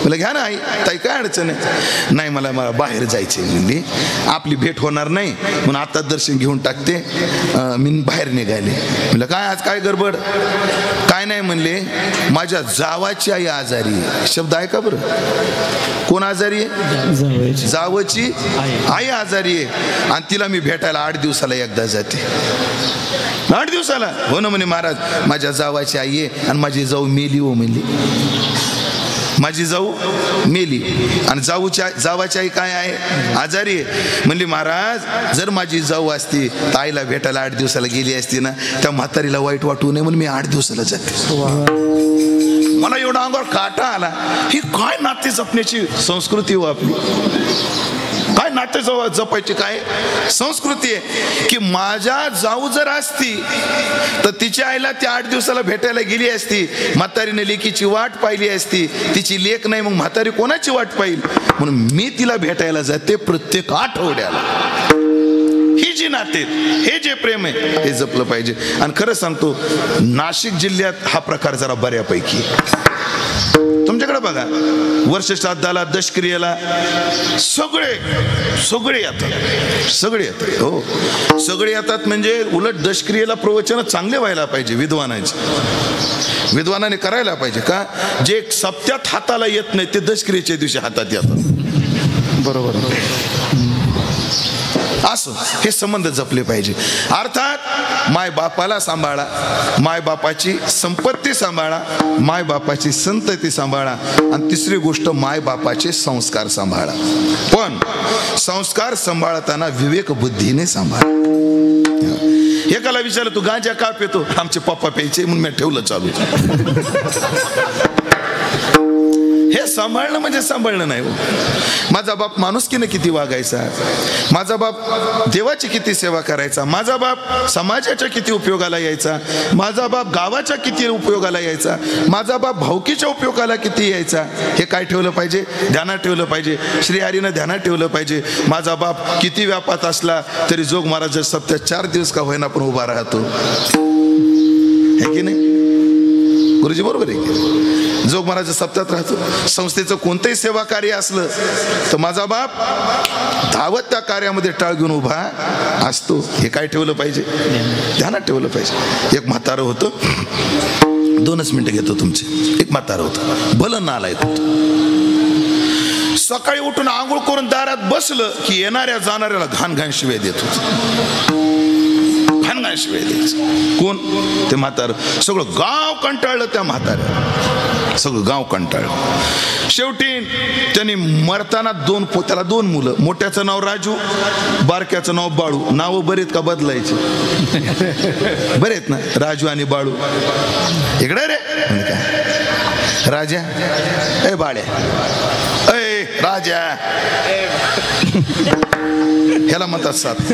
मला घ्या ना आई. ताई काय अडचण आहे. नाही मला बाहेर जायचे म्हणली. आपली भेट होणार नाही म्हणून आता दर्शन घेऊन टाकते. मी बाहेर निघाले. म्हणलं काय आज काय गडबड. काय नाही म्हणले, माझ्या जावाची आई आजारी आहे. शब्द आहे का बरं. कोण आजारी आहे. जावची आई आजारी आहे. आणि तिला मी भेटायला 8 दिवसाला एकदा जाते. 8 दिवसाला. हो ना म्हणे महाराज, माझ्या जावाची आई आहे आणि माझी जाऊ मेली. हो म्हणली, माझी जाऊ मेली. आणि जावाची आई काय आहे, आजारी आहे. म्हणली महाराज, जर माझी जाऊ असती तर आईला भेटायला 8 दिवसाला गेली असती ना, त्या म्हातारीला वाईट वाटू नये म्हणून मी 8 दिवसाला जाते. मला एवढा अंगावर काटा आला. ही काय नाते जपण्याची संस्कृती हो आपली. काय नाते जपायची काय संस्कृती आहे. की माझ्या जाऊ जर असती तर तिच्या आईला ती 8 दिवसाला भेटायला गेली असती. म्हातारीने लेकीची वाट पाहिली असती. तिची लेक नाही मग म्हातारी कोणाची वाट पाहिल. म्हणून मी तिला भेटायला जाते प्रत्येक आठवड्याला. ही जी नाते, हे जे प्रेम आहे, हे जपलं पाहिजे. आणि खरं सांगतो, नाशिक जिल्ह्यात हा प्रकार जरा बऱ्यापैकी. तुमच्याकडे बघा, वर्ष श्राद्धाला, दशक्रियेला सगळे येतात. सगळे येतात. हो, सगळे येतात. म्हणजे उलट दशक्रियेला प्रवचन चांगले व्हायला पाहिजे. विद्वानाने करायला पाहिजे. का, जे सप्त्यात हाताला येत नाही ते दशक्रियेच्या दिवशी हातात येतात. बरोबर. असं हे संबंध जपले पाहिजे. अर्थात माय बापाला सांभाळा, माय बापाची संपत्ती सांभाळा, माय बापाची संतती सांभाळा. आणि तिसरी गोष्ट, माय बापाचे संस्कार सांभाळा. पण संस्कार सांभाळताना विवेक बुद्धीने सांभाळा. एकाला विचारलं, तू गांजा का पितो. आमचे पप्पा प्यायचे म्हणून मी ठेवलं चालू. हे सांभाळणं म्हणजे सांभाळणं नाही. माझा बाप माणुसकीने किती वागायचा, माझा बाप देवाची किती सेवा करायचा, माझा बाप समाजाच्या किती उपयोगाला यायचा, माझा बाप गावाच्या किती उपयोगाला यायचा, माझा बाप भावकीच्या उपयोगाला किती यायचा, हे काय ठेवलं पाहिजे, ध्यानात ठेवलं पाहिजे. श्रीहरीनं ध्यानात ठेवलं पाहिजे. माझा बाप किती व्यापात असला तरी जोग महाराज सप्त्यात 4 दिवस का होईना पण उभा राहतो. हे की नाही गुरुजी, बरोबर आहे की. जोग महाराज सप्त्यात राहतो. संस्थेचं कोणतंही सेवा कार्य असलं तर माझा बाप धावत त्या कार्यामध्ये टाळ घेऊन उभा असतो. हे काय ठेवलं पाहिजे, ध्यानात ठेवलं पाहिजे. एक म्हातारं होतं, 2च मिनिटं घेतो तुमचे. एक म्हातारं होतं, भलं नालायक होतं. सकाळी उठून आंघोळ करून दारात बसलं की येणाऱ्या जाणाऱ्याला घाण घाण शिव्या देत होत. घाणघाण शिवाय द्यायचं. कोण? ते म्हातारं. सगळं गाव कंटाळलं त्या म्हाताऱ्या, सगळं गाव कंटाळलं. शेवटी त्यांनी मरताना त्याला दोन मुलं, मोठ्याचं नाव राजू, बारक्याचं नाव बाळू. नावं बरेत का बदलायचे? बरेत ना, राजू आणि बाळू. इकडे रे म्हणजे काय, राजा ए बाळ्या, ए राजा, ह्याला म्हणतात साथ.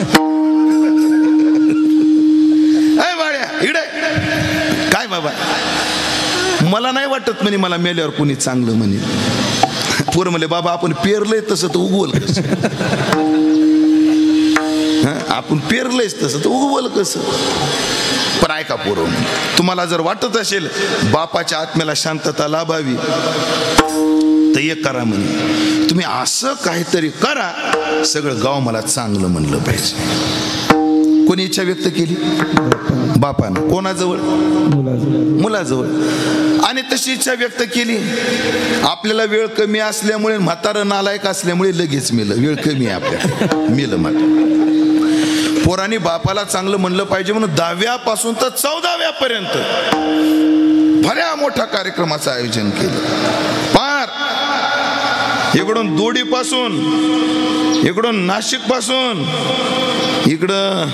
ए बाळ्या इकडे. काय बाबा, मला नाही वाटत म्हणे मला मेल्यावर कोणी चांगलं म्हणे. पोरं म्हणले बाबा आपण पेरलंय तसं तर उगवल कसं, आपण पेरलंयच तसं तर उगवल कसं. पण ऐका पोरं, तुम्हाला जर वाटत असेल बापाच्या आत्म्याला शांतता लाभावी तर एक करा म्हणे, तुम्ही असं काहीतरी करा सगळं गाव मला चांगलं म्हणलं पाहिजे. कोणी इच्छा व्यक्त केली? बापानं. कोणाजवळ? मुलाजवळ. आणि तशी इच्छा व्यक्त केली. आपल्याला वेळ कमी असल्यामुळे, म्हातारं नालायक असल्यामुळे लगेच मेलं. वेळ कमी आहे आपल्याला, मेलं म्हातारं. पोरांनी बापाला चांगलं म्हणलं पाहिजे म्हणून 10व्या पासून तर 14व्या पर्यंत भल्या मोठ्या कार्यक्रमाचं आयोजन केलं. पार इकडून दोडीपासून, इकडून नाशिक पासून, इकडं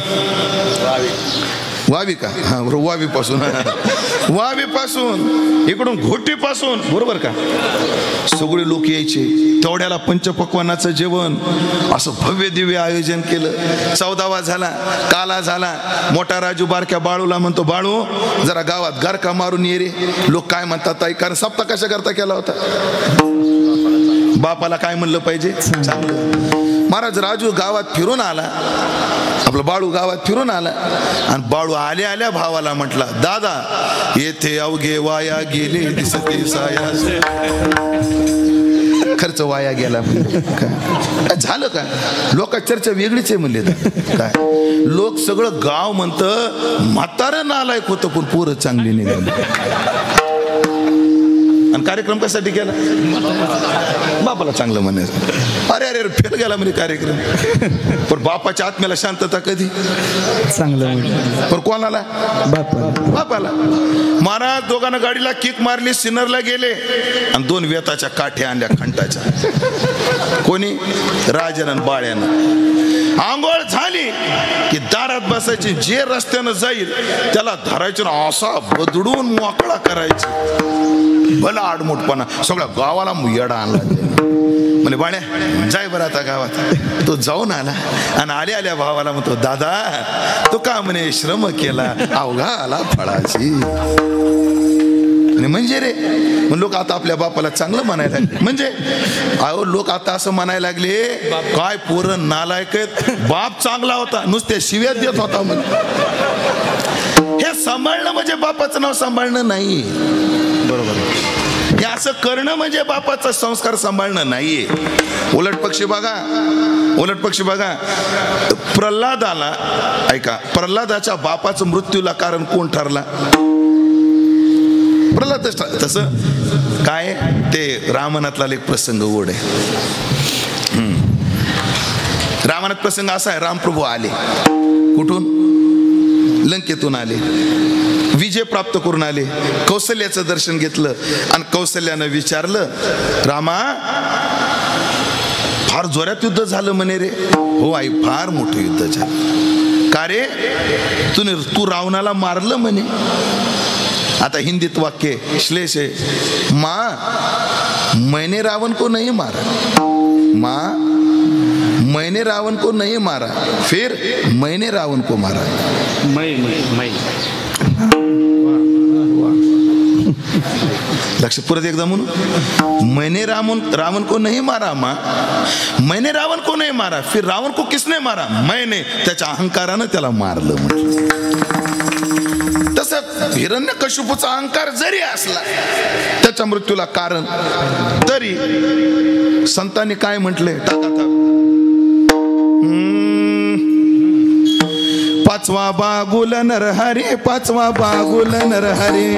वावी का, हा वावी पासून, वावी पासून इकडून घोटी पासून, बरोबर का, सगळे लोक यायचे. तेवढ्याला पंचपक्वानाचं जेवण असं भव्य दिव्य आयोजन केलं. 14वा झाला, काला झाला. मोठा राजू बारक्या बाळूला म्हणतो, बाळू जरा गावात गारका मारून ये रे. लोक काय म्हणतात ताई, कारण सप्ताह कशा करता केला होता, बापाला काय म्हणलं पाहिजे चांगलं. महाराज राजू गावात फिरून आला, आपलं बाळू गावात फिरून आला आणि बाळू आल्या आल्या भावाला म्हटला, दादा येथे अवघे वाया गेले दिसते सायास. खर्च वाया गेला काय झालं का? लोक चर्चा वेगळीच आहे म्हणले. काय लोक सगळं गाव म्हणतं म्हातारं नालायक होतं पण पोरं चांगली निघाली. आणि कार्यक्रम कशासाठी केला? बापाला चांगलं म्हणायचं. अरे अरे फेल गेला म्हणजे कार्यक्रम. पण बापाच्या आत्म्याला शांतता कधी? चांगलं. पण कोणाला? बापाला. महाराज दोघांना गाडीला किक मारली, सिन्नरला गेले आणि 2 वेताच्या काठ्या आणल्या खंटाच्या. कोणी? राजानं आणि बाळ्यानं. आंघोळ झाली की दारात बसायची, जे रस्त्यानं जाईल त्याला धरायचं, असा बदडून मोकळा करायचा. भला आडमोठपणा, सगळ्या गावाला येडा आणला. म्हणे बाळ्या जाय बरं आता गावात. तो जाऊन आला आणि आल्या आल्या भावाला म्हणतो, दादा तो का म्हणे श्रम केला अवघा आला फळाची. म्हणजे रे लोक आता आपल्या बापाला चांगलं म्हणायला लागले. म्हणजे अहो लोक आता असं म्हणायला लागले, काय पोरं नालायक आहेत, बाप चांगला होता नुसत्या शिव्या देत होता. हे सांभाळणं म्हणजे बापाचं नाव सांभाळणं नाही. बरोबर. हे असं करणं म्हणजे बापाचा संस्कार सांभाळणं नाहीये. उलट पक्षी बघा, प्रल्हादाला ऐका, प्रल्हादाच्या बापाचं मृत्यूला कारण कोण ठरला? प्रल्हाद. तसं काय ते रामायणातला एक प्रसंग ओढ आहे. रामायणात प्रसंग असा आहे, रामप्रभू आले कुठून? लंकेतून आले, विजय प्राप्त करून आले. कौशल्याचं दर्शन घेतलं आणि कौशल्यानं विचारलं, रामा फार जोरात युद्ध झालं म्हणे रे. हो आई, फार मोठं युद्ध झालं. का रे? तू रावणाला मारलं म्हणे. आता हिंदीत वाक्य श्लेष आहे, माँ मैंने रावण को नहीं मारा, माँ मैंने रावण को नहीं मारा, फिर मैंने रावण को मारा. मैं लक्ष परत एकदा म्हणून, मैंने रावण को नहीं मारा माँ, मैंने रावण को नहीं मारा, फिर रावण को किसने मारा? मैंने. त्याच्या अहंकारानं त्याला मारलं म्हटलं. तसं हिरण्यकशिपूचा अहंकार जरी असला त्याच्या मृत्यूला कारण, तरी संतांनी काय म्हटले? पाचवा बागुल नरहरी, पाचवा बागुल नरहरी,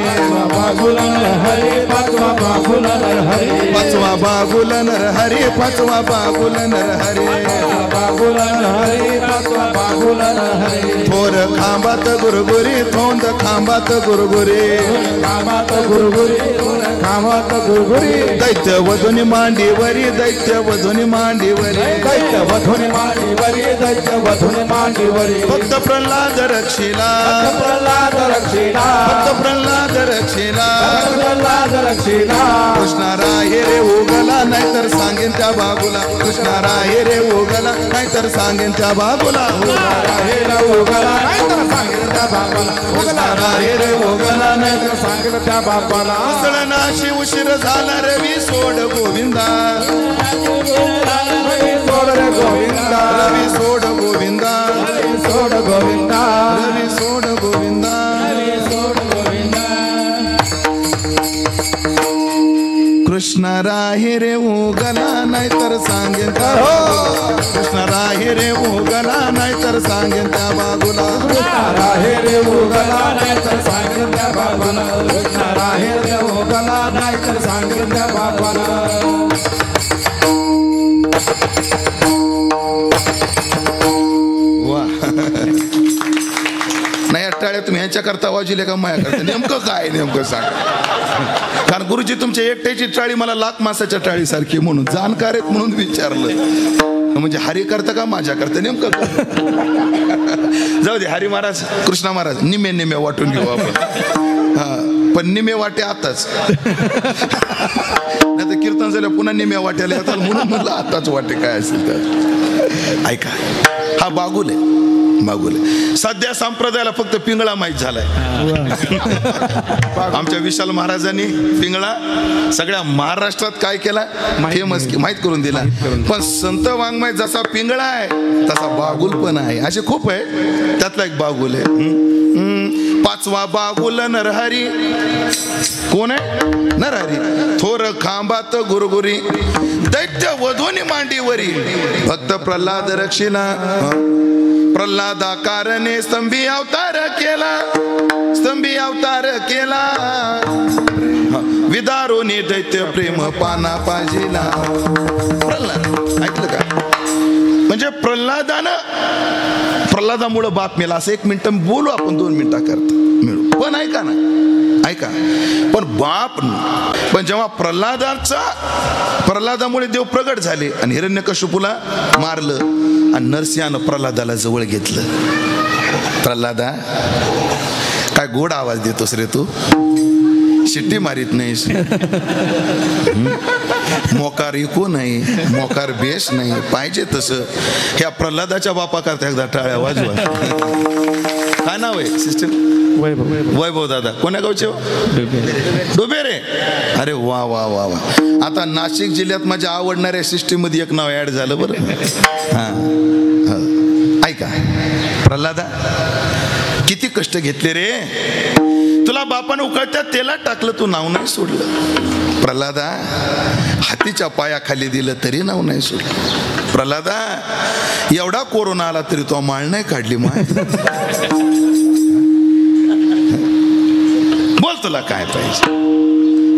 बागुल नरहरी, पाचवा बागुल नरहरी, पाचवा बागुल नरहरी, पाचवा बागुल नरहरी. बाबुलन हरी तत्व बाबुलन हरी थोर खांबात गुरगुरी थोंद खांबात गुरगुरी कामात गुरुगुरी कामात गुरुगुरी दैत्य वधुनी मांडीवरी दैत्य वधुनी मांडीवरी दैत्य वधुनी मांडीवरी दैत्य वधुनी मांडीवरी भक्त प्रल्हाद रक्षिला प्रल्हाद रक्षिला भक्त प्रल्हाद रक्षिला प्रल्हाद रक्षिला कृष्णा राहे रे उगला नाहीतर सांगेन त्या बाबूला कृष्णा राहे रे उगला नाहीतर सांगेन त्या बाबूला राहे रे उगला नाहीतर सांगेन त्या बाबाला कृष्णा राहे रे उगला नाहीतर सांगेन त्या बाबाला उसळणाशी उशीर झाला रवी सोड गोविंदा सोड रे गोविंदा रवी सोड गोविंदा सोड गोविंदा रवी सोड गोविंदा सोड गोविंदा कृष्ण राहे रे उगला नाहीतर सांगेन त्या कृष्ण राहे रे उगला नाहीतर सांगेन त्या बाबूला राहे रे उगला नाहीतर सांगेन त्या बाबाला राहे रे उगला नाहीतर सांगेन त्या बाबाला वा नाही अट्टाळ्या तुम्ही ह्यांच्या करता वाजले का माया करता नेमकं काय नेमकं सांग कारण गुरुजी तुमच्या एकट्याची टाळी मला लाख मासाच्या टाळीसारखी म्हणून जाणकार आहेत म्हणून विचारलं म्हणजे हरी करता का माझ्या करता नेमकं जाऊ दे हरी महाराज कृष्णा महाराज निमे निमे वाटून घेऊ आपण हा पण निमे वाटे आताच नाही तर कीर्तन झालं पुन्हा निम्या वाट्याला येतात म्हणून म्हणलं आताच वाटे काय असेल तर ऐका हा बागुल आहे बागुल आहे सध्या संप्रदायाला फक्त पिंगळा माहीत झालाय आमच्या विशाल महाराजांनी पिंगळा सगळ्या महाराष्ट्रात काय केला फेमस माहीत करून दिला पण संत वाङ्मय जसा पिंगळा आहे तसा बागुल पण आहे असे खूप आहे त्यातला एक बागुल आहे पाचवा बागुल नरहरी कोण आहे नरहरी थोर खांबात गुरुगुरी दैत्य वधूनी मांडीवरी भक्त प्रल्हाद रक्षिला प्रल्हादाकारने स्तंभी अवतार केला विदारोनी दैत्य प्रेम पाना पाजिला प्रल्हाद ऐकलं का म्हणजे प्रल्हादामुळे बाप मेला असं 1 मिनिट बोलू आपण 2 मिनिटा करता मिळू पण ऐका ना ऐका पण बाप पण जेव्हा प्रल्हादामुळे देव प्रगट झाले आणि हिरण्यकश्यपूला मारलं आणि नरसिंहानं प्रल्हादाला जवळ घेतलं प्रल्हादा काय गोड आवाज देतोस रे तू शिट्टी मारीत नाहीस मोकार इको नाही मोकार बेस नाही पाहिजे तसं ह्या प्रल्हादाच्या बापा करता एकदा टाळ्या वाजवा काय नाव आहे सिस्टर वैभव दादा कोण्या गावचे डोबेरे अरे वा वा वा वा आता नाशिक जिल्ह्यात माझ्या आवडणाऱ्या सिस्टीममध्ये एक नाव ऍड झालं बरं हा ऐका प्रल्हादा किती कष्ट घेतले रे तुला बापानं उकळत्या तेलात टाकलं तू नाव नाही सोडलं प्रल्हादा हातीच्या पायाखाली दिलं तरी नाव नाही सोडलं प्रल्हादा एवढा कोरोना आला तरी तो माळ नाही काढली माय बोल तुला काय पाहिजे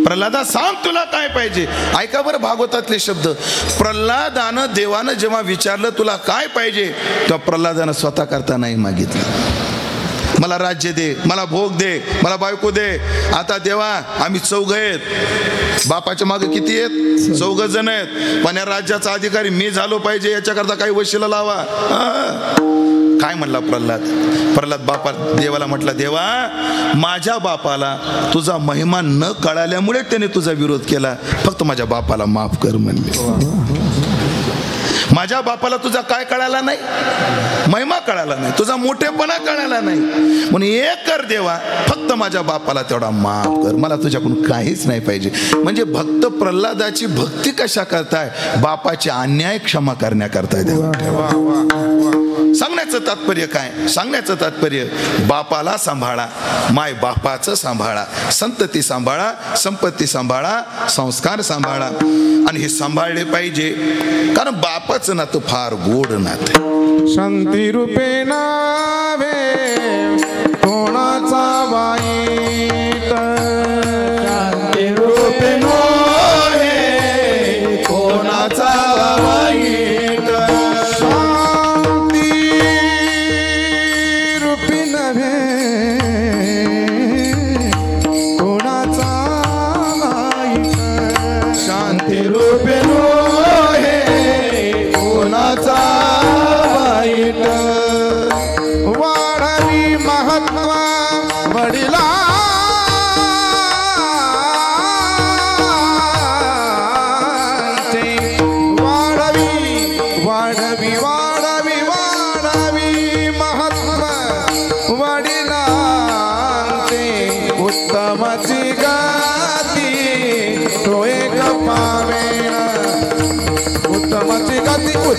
प्रल्हादा सांग तुला काय पाहिजे ऐका बरं भागवतातले शब्द प्रल्हादानं देवानं जेव्हा विचारलं तुला काय पाहिजे तेव्हा प्रल्हादानं स्वतः करता नाही मागितलं मला राज्य दे मला भोग दे मला बायको दे आता देवा आम्ही 4 आहेत बापाच्या मागे किती आहेत 4 जण आहेत पण या राज्याचा अधिकारी मी झालो पाहिजे याच्याकरता काही वशिला लावा काय म्हणला प्रल्हाद बापा देवाला म्हटला देवा माझ्या बापाला तुझा महिमा न कळाल्यामुळे त्याने तुझा विरोध केला फक्त माझ्या बापाला माफ कर म्हणले माझ्या बापाला तुझा काय कळाला नाही महिमा कळाला नाही तुझा मोठेपणा कळाला नाही म्हणून एक कर देवा फक्त माझ्या बापाला तेवढा माफ कर मला तुझ्याकडून काहीच नाही पाहिजे म्हणजे भक्त प्रल्हादाची भक्ती कशा करताय बापाचे अन्याय क्षमा करण्याकरताय देवा सांगण्याचं तात्पर्य काय सांगण्याचं तात्पर्य बापाला सांभाळा माय बापाचं सांभाळा संतती सांभाळा संपत्ती सांभाळा संस्कार सांभाळा आणि हे सांभाळले पाहिजे कारण बापाचं नातं फार गोड नातं शांती रूपे नावे कोणाचा वाईट शांती रूपे नोहे कोणाचा वाईट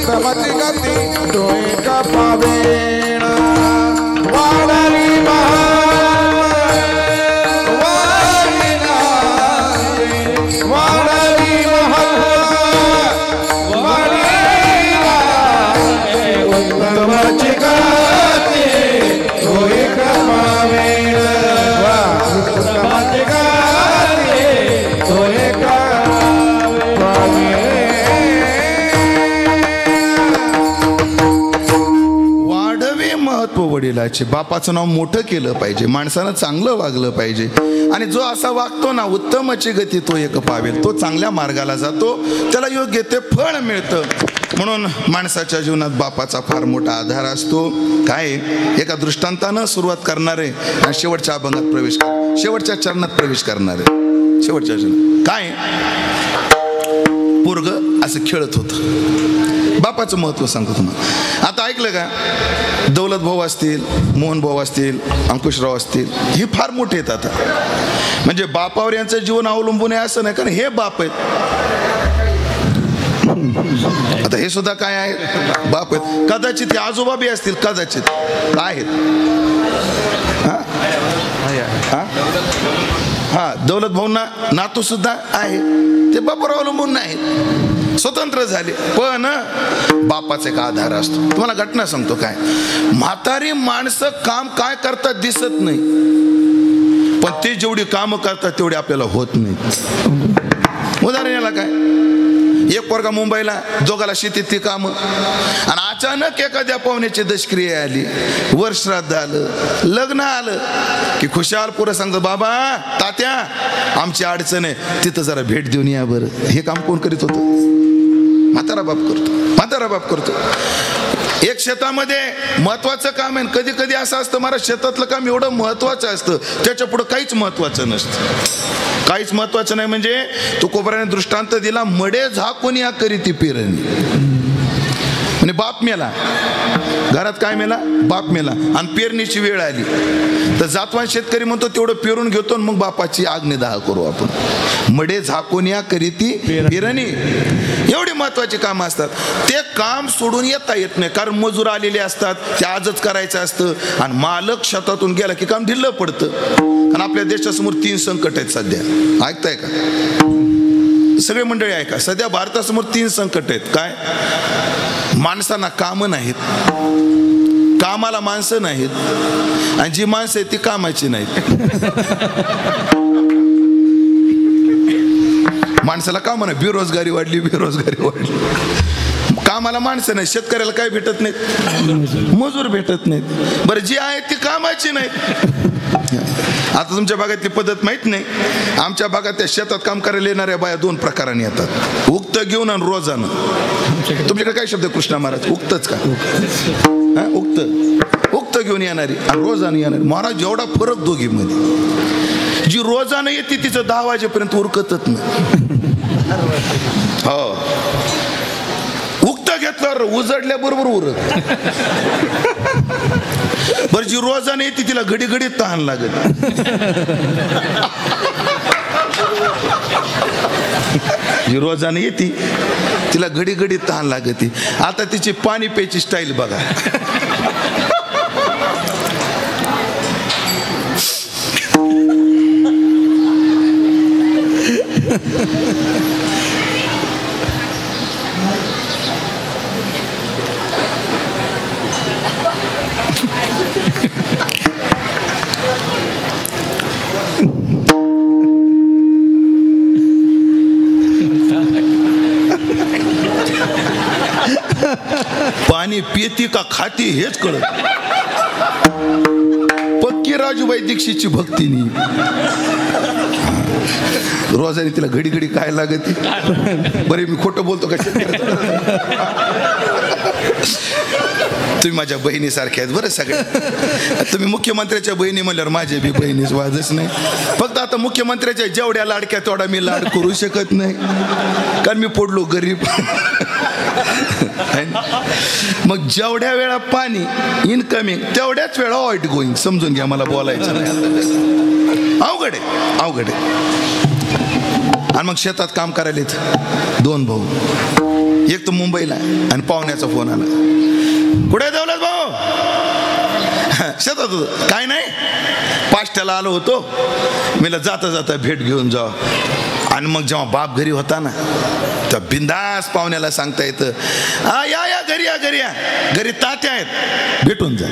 उत्तमची गती तो एक पावेण वाढली वडिलाचे बापाचं नाव मोठं केलं पाहिजे, माणसानं चांगलं वागलं पाहिजे आणि जो असा वागतो ना उत्तमची गती तो एक पावेल, तो चांगल्या मार्गाला जातो, त्याला योग्य ते फळ मिळतं. म्हणून माणसाच्या जीवनात बापाचा फार मोठा आधार असतो. काय एका दृष्टांतानं सुरुवात करणारे आणि शेवटच्या अभंगात प्रवेश कर, शेवटच्या चरणात प्रवेश करणारे. शेवटच्या चरणात काय पोरग असं खेळत होतं, बापाचं महत्व सांगतो तुम्हाला. आता ऐकलं का, दौलत भाऊ असतील, मोहन भाऊ असतील, अंकुशराव असतील, हे फार मोठे आहेत आता. म्हणजे बापावर यांचं जीवन अवलंबून आहे असं नाही, कारण हे बाप आहेत. आता हे सुद्धा काय आहे, बाप आहेत. कदाचित ते आजोबा बी असतील, कदाचित आहेत. हा दौलत भाऊंना नातू सुद्धा आहे, ते बापावर अवलंबून नाही, स्वतंत्र झाले. पण बापाचा एक आधार असतो. तुम्हाला घटना सांगतो काय, म्हातारी माणसं काम काय करतात दिसत नाही, पण ते जेवढी कामं करतात तेवढी आपल्याला होत नाही. उदाहरण याला काय, एक पोरगा मुंबईला, दोघाला शेतीत ती कामं, आणि अचानक एखाद्या पाहुण्याची दशक्रिया आली, वर्ष श्राद्ध आलं, लग्न आलं की खुशाल पुरं सांगतो, बाबा तात्या आमची अडचण आहे, तिथं जरा भेट देऊन या बरं. हे काम कोण करीत होतं? म्हातारा बाप करतो, म्हातारा बाप करतो. एक शेतामध्ये महत्वाचं काम आहे. कधी कधी असं असतं मला शेतातलं काम एवढं महत्वाचं असतं, त्याच्या पुढं काहीच महत्वाचं नसतं, काहीच महत्वाचं नाही. म्हणजे तो कोपऱ्याने दृष्टांत दिला, मडे झाकून या करीती पेरणी. म्हणजे बाप मेला, घरात काय मेला, बाप मेला, आणि पेरणीची वेळ आली तर जातवान शेतकरी म्हणतो तेवढं पेरून घेतो, मग बापाची आज्ञादाह करू आपण. मडे झाकून या करीती पेरणी, एवढी महत्वाची कामं असतात. ते काम सोडून येता येत नाही, कारण मजूर आलेले असतात, ते आजच करायचं असतं, आणि मालक शेतातून गेला की काम ढिल्लं पडतं. आणि आपल्या देशासमोर 3 संकट आहेत सध्या, ऐकताय का सगळे मंडळी? ऐका, सध्या भारतासमोर 3 संकट आहेत. काय? माणसांना कामं नाहीत, कामाला माणसं नाहीत, आणि जी माणसं आहेत ती कामाची नाहीत. माणसाला कामं नाही, बेरोजगारी वाढली, बेरोजगारी वाढली. कामाला माणसं नाही, शेतकऱ्याला काय भेटत नाहीत, मजूर भेटत नाहीत. बरं जी आहेत ती कामाची नाहीत. आता तुमच्या भागात ती पद्धत माहित नाही, आमच्या भागात त्या शेतात काम करायला येणाऱ्या बाया 2 प्रकाराने येतात, उक्त घेऊन आणि रोजानं. तुमच्याकडे काय शब्द कृष्णा महाराज? उक्तच का? उक्त, उक्त घेऊन येणारी आणि रोजानं येणारी. महाराज एवढा फरक दोघी मध्ये. जी रोजानं येते तिचं 10 वाजेपर्यंत उरकतच नाही. हो, उक्त घेतल्यावर उजडल्याबरोबर उरक. बरं जी रोजानं येते तिला घडी घडीत तहान लागत. जी रोजानं येते तिला घडी घडीत तहान लागते. आता तिची पाणी प्यायची स्टाईल बघा. पाणी पिती का खाती हेच कळत. पक्की राजूबाई दीक्षितची भक्तीनी रोजाने तिला घडी घडी काय लागते. बरे मी खोटं बोलतो का? तुम्ही माझ्या बहिणीसारख्या आहेत बरं सगळे. तुम्ही मुख्यमंत्र्याच्या बहिणी म्हणल्यावर माझ्या बी बहिणीच वादच नाही. फक्त आता मुख्यमंत्र्याच्या जेवढ्या लाडक्या तेवढा मी लाड करू शकत नाही, कारण मी पडलो गरीब. मग जेवढ्या वेळा पाणी इनकमिंग तेवढ्याच वेळा आउट गोईंग. समजून घ्या, मला बोलायचं नाही. अवघड आहे, अवघड आहे. आणि मग शेतात काम करायला 2 भाऊ, एक तर मुंबईला आणि पाहुण्याचा फोन आला, कुठे दौलत भाऊ? शेतात होतो. काय नाही, पाष्ट्याला आलो होतो, मला जाता जाता भेट घेऊन जाऊ. आणि मग जेव्हा बाप घरी होता ना, तर बिंदास पाहुण्याला सांगता येतं, या घरी या, घरी या, घरी तात्या आहेत, भेटून जा.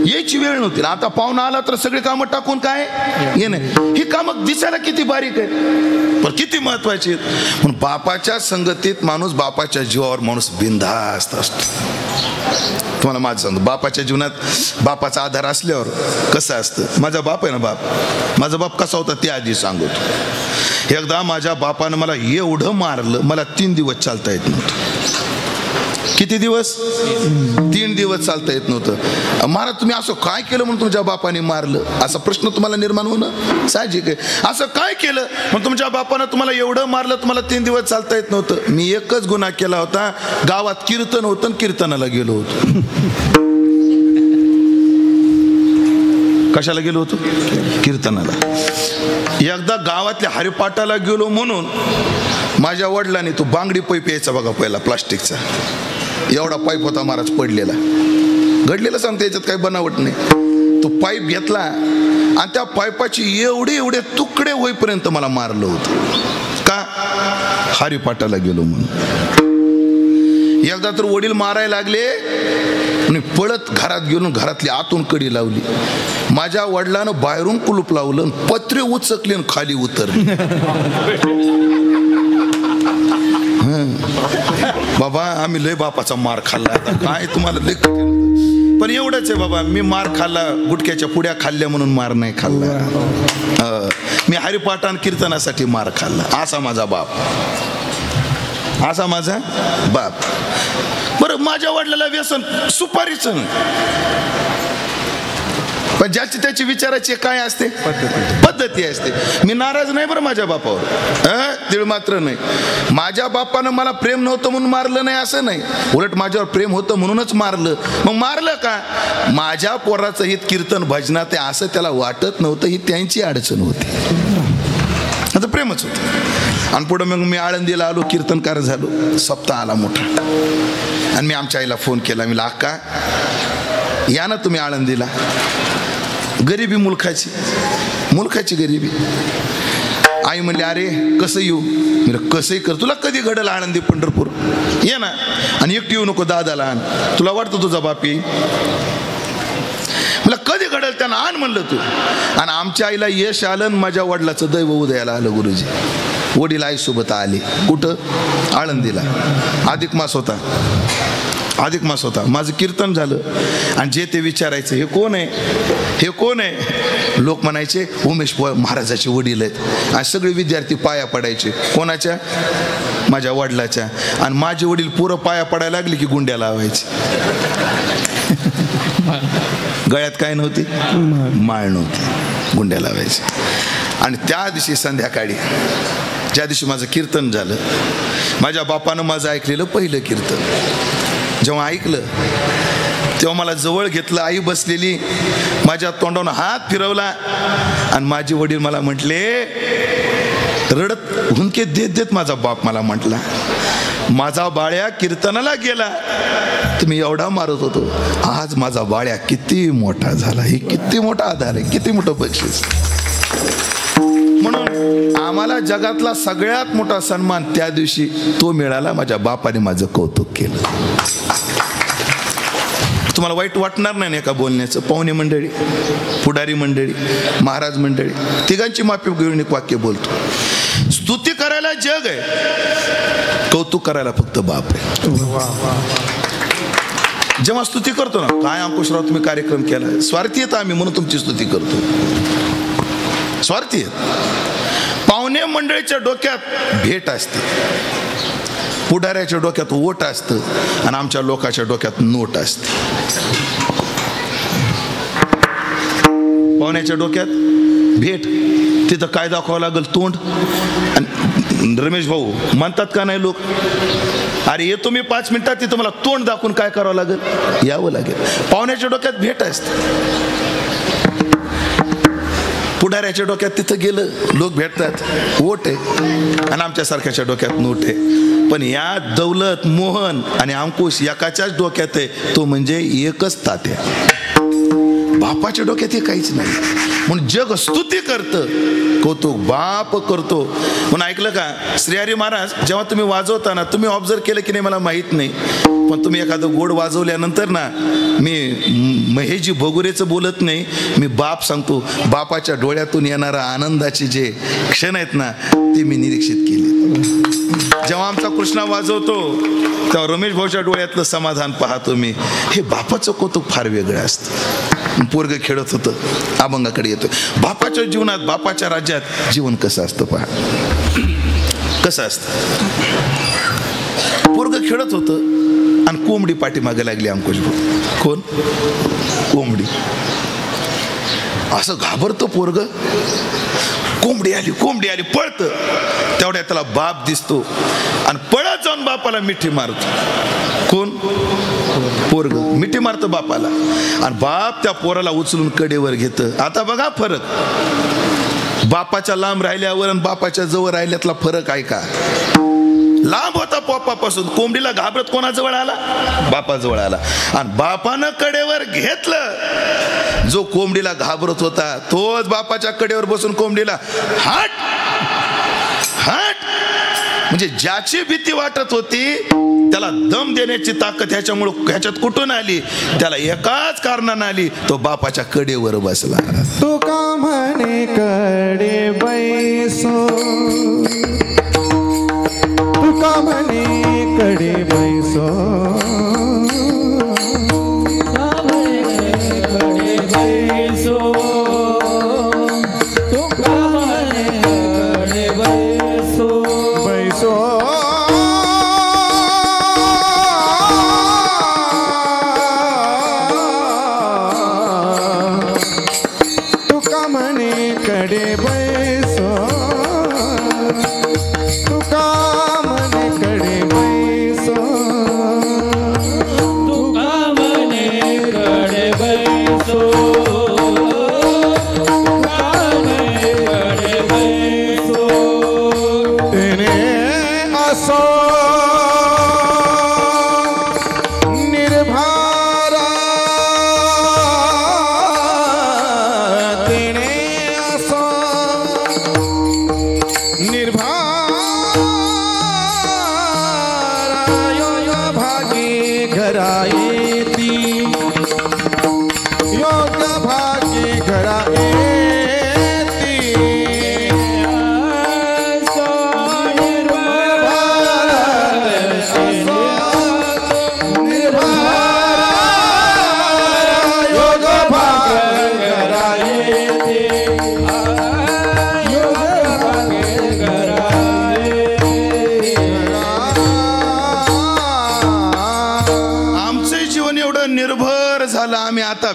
यायची वेळ नव्हती. आता पाहुणा आला तर सगळी कामं टाकून काय ये नाही, ही कामं दिसायला किती बारीक आहे पण किती महत्वाची आहेत. पण बापाच्या संगतीत माणूस, बापाच्या जीवावर माणूस बिंदास्त असतो. तुम्हाला माझं सांगतो, बापाच्या जीवनात बापाचा आधार असल्यावर कसं असतं. माझा बाप आहे ना, माझा बाप कसा होता ते आधी सांगतो. एकदा माझ्या बापानं मला एवढं मारलं, मला 3 दिवस चालता येत नव्हतं. किती दिवस? 3 दिवस चालता येत नव्हतं. महाराज तुम्ही असं काय केलं म्हणून तुमच्या बापाने मारलं, असा प्रश्न तुम्हाला निर्माण होणं साहजिक आहे. असं काय केलं म्हणून तुमच्या बापानं तुम्हाला एवढं मारलं, तुम्हाला 3 दिवस चालता येत नव्हतं? मी एकच गुन्हा केला होता, गावात कीर्तन होतं, कीर्तनाला गेलो होतो. कशाला गेलो होतो? कीर्तनाला. एकदा गावातल्या हरिपाठाला गेलो म्हणून माझ्या वडिलांनी तो बांगडी पाईप यायचा बघा, पहिला प्लास्टिकचा, एवढा पाईप होता महाराज पडलेला, घडलेलं सांगते, याच्यात काही बनावट नाही. तो पाईप घेतला आणि त्या पाईपाची एवढे तुकडे होईपर्यंत मला मारलं होतं. का? हरिपाठाला गेलो म्हणून. एकदा तर वडील मारायला लागले आणि पळत घरात गेलो, घरातली आतून कडी लावली. माझ्या वडिलानं बाहेरून कुलूप लावलं, पत्रे उचकले आणि खाली उतरले. बाबा आम्ही लय बापाचा मार खाल्ला, आता काय तुम्हाला लय. पण एवढंच आहे बाबा, मी मार खाल्ला, गुटक्याच्या पुड्या खाल्ल्या म्हणून मार नाही खाल्ला. मी हरिपाठान कीर्तनासाठी मार खाल्ला. असा माझा बाप, असा माझा बाप. बरं, माझ्या वडिलाला व्यसन सुपारीचं, पण ज्याची त्याची विचाराची काय असते, पद्धती असते. मी नाराज नाही बरं माझ्या बापावर, तीळ मात्र नाही. माझ्या बापानं मला प्रेम नव्हतं म्हणून मारलं नाही असं नाही, उलट माझ्यावर प्रेम होतं म्हणूनच मारलं. मग मारलं का? माझ्या पोराचं हित कीर्तन भजनात आहे असं त्याला वाटत नव्हतं, ही त्यांची अडचण होती. आता प्रेमच होतं. आणि पुढं मग मी आळंदीला आलो, कीर्तनकार झालो, सप्ताह आला मोठा. आणि मी आमच्या आईला फोन केला, मी अक्का या ना तुम्ही आळंदीला. गरिबी मुलखाची गरिबी. आई म्हणली अरे कसं येऊ? मी कसंही कर, तुला कधी घडल आळंदी पंढरपूर, ये ना. आणि एकटी येऊ नको, दादाला आण, तुला वाटतं तुझा बाप येईल? मला कधी घडल त्यांना आण म्हणलं तू. आणि आमच्या आईला यश आलं, माझ्या वडिलाचं दैव उदयाला आलं. गुरुजी वडील आईसोबत आले. कुठं? आळंदीला. अधिक मास होता. माझं कीर्तन झालं आणि जे ते विचारायचं, हे कोण आहे, हे कोण आहे? लोक म्हणायचे उमेश महाराजाचे वडील आहेत. आणि सगळे विद्यार्थी पाया पडायचे. कोणाच्या? माझ्या वडिलाच्या. आणि माझे वडील पुरं पाया पडायला लागले की गुंड्या लावायचे. गळ्यात काय नव्हती? माळ नव्हती, गुंड्या लावायचे. आणि त्या दिवशी संध्याकाळी, ज्या दिवशी माझं कीर्तन झालं, माझ्या बापानं माझं ऐकलेलं पहिलं कीर्तन जेव्हा ऐकलं तेव्हा मला जवळ घेतलं. आई बसलेली, माझ्या तोंडावरून हात फिरवला आणि माझे वडील मला म्हटले, रडत हुंदके देत माझा बाप मला म्हटला, माझा बाळ्या कीर्तनाला गेला, तुम्ही एवढा मारत होतो, आज माझा बाळ्या किती मोठा झाला. हे किती मोठा आधार आहे, किती मोठं बक्षीस. म्हणून आम्हाला जगातला सगळ्यात मोठा सन्मान त्या दिवशी तो मिळाला. माझ्या बापाने माझं कौतुक केलं. तुम्हाला वाईट वाटणार नाही एका बोलण्याचं. पाहुणे मंडळी, पुढारी मंडळी, महाराज मंडळी, तिघांची माफी घेऊन एक वाक्य बोलतो. स्तुती करायला जग आहे, कौतुक करायला फक्त बाप आहे. जेव्हा स्तुती करतो ना, काय अंकुशराव तुम्ही कार्यक्रम केला, स्वार्थी येत आम्ही म्हणून तुमची स्तुती करतो, स्वार्थी आहेत. पाहुणे मंडळीच्या डोक्यात भेट असते, पुढाऱ्याच्या डोक्यात ओट असतं आणि आमच्या लोकांच्या डोक्यात नोट असते. पाहुण्याच्या डोक्यात भेट, तिथं काय दाखवावं लागेल? तोंड. आणि रमेश भाऊ म्हणतात का नाही लोक, अरे येतो मी 5 मिनिटात, तिथं मला तोंड दाखवून काय करावं लागेल? यावं लागेल. पाहुण्याच्या डोक्यात भेट असते. पुढाऱ्याच्या डोक्यात तिथं गेलं, लोक भेटतात, वोट आहे, आणि आमच्यासारख्याच्या डोक्यात नोट आहे. पण या दौलत, मोहन आणि अंकुश एकाच्याच डोक्यात आहे, तो म्हणजे एकच तात्या. बापाच्या डोक्यात हे काहीच नाही. म्हणून जग स्तुती करतं, कौतुक बाप करतो. म्हणून ऐकलं का श्रीहरी महाराज जेव्हा तुम्ही वाजवताना, तुम्ही ऑब्झर्व केलं की नाही मला माहीत नाही, पण तुम्ही एखादं गोड वाजवल्यानंतर ना, मी महेशजी भगुरेचं बोलत नाही, मी बाप सांगतो, बापाच्या डोळ्यातून येणारा आनंदाचे जे क्षण आहेत ना, ते मी निरीक्षित केले. जेव्हा आमचा कृष्णा वाजवतो तेव्हा रमेश भाऊच्या डोळ्यातलं समाधान पाहतो मी. हे बापाचं कौतुक फार वेगळं असतं. पोरग खेळत होतं, अभंगाकडे येतो. बापाच्या जीवनात, बापाच्या राज्यात जीवन कसं असतं पहा, कसं असतं. पोरग खेळत होतं आणि कोंबडी पाठीमागे लागली अंकुश भाऊ. कोण? कोंबडी. असं घाबरतो पोरग, कोंबडी आली, कोंबडी आली, पळतं. तेवढ्या त्याला बाप दिसतो आणि पळत जाऊन बापाला मिठी मारतो. कोण? पोरग मिठी मारतं बापाला, आणि बाप त्या पोराला उचलून कडेवर घेतं. आता बघा फरक, बापाच्या लांब राहिल्यावर आणि बापाच्या जवळ राहिल्यातला फरक आहे का? लांब होता बापापासून, कोंबडीला घाबरत कोणाजवळ आला? बापाजवळ आला. आणि बापानं कडेवर घेतलं, जो कोंबडीला घाबरत होता तोच बापाच्या कडेवर बसून कोंबडीला हाट हाट, म्हणजे ज्याची भीती वाटत होती त्याला दम देण्याची ताकद ह्याच्यात कुठून आली? त्याला एकाच कारणानं आली, तो बापाच्या कडेवर बसला. तुका म्हणे कडे बैसो, तुका म्हणे कडे बैसो,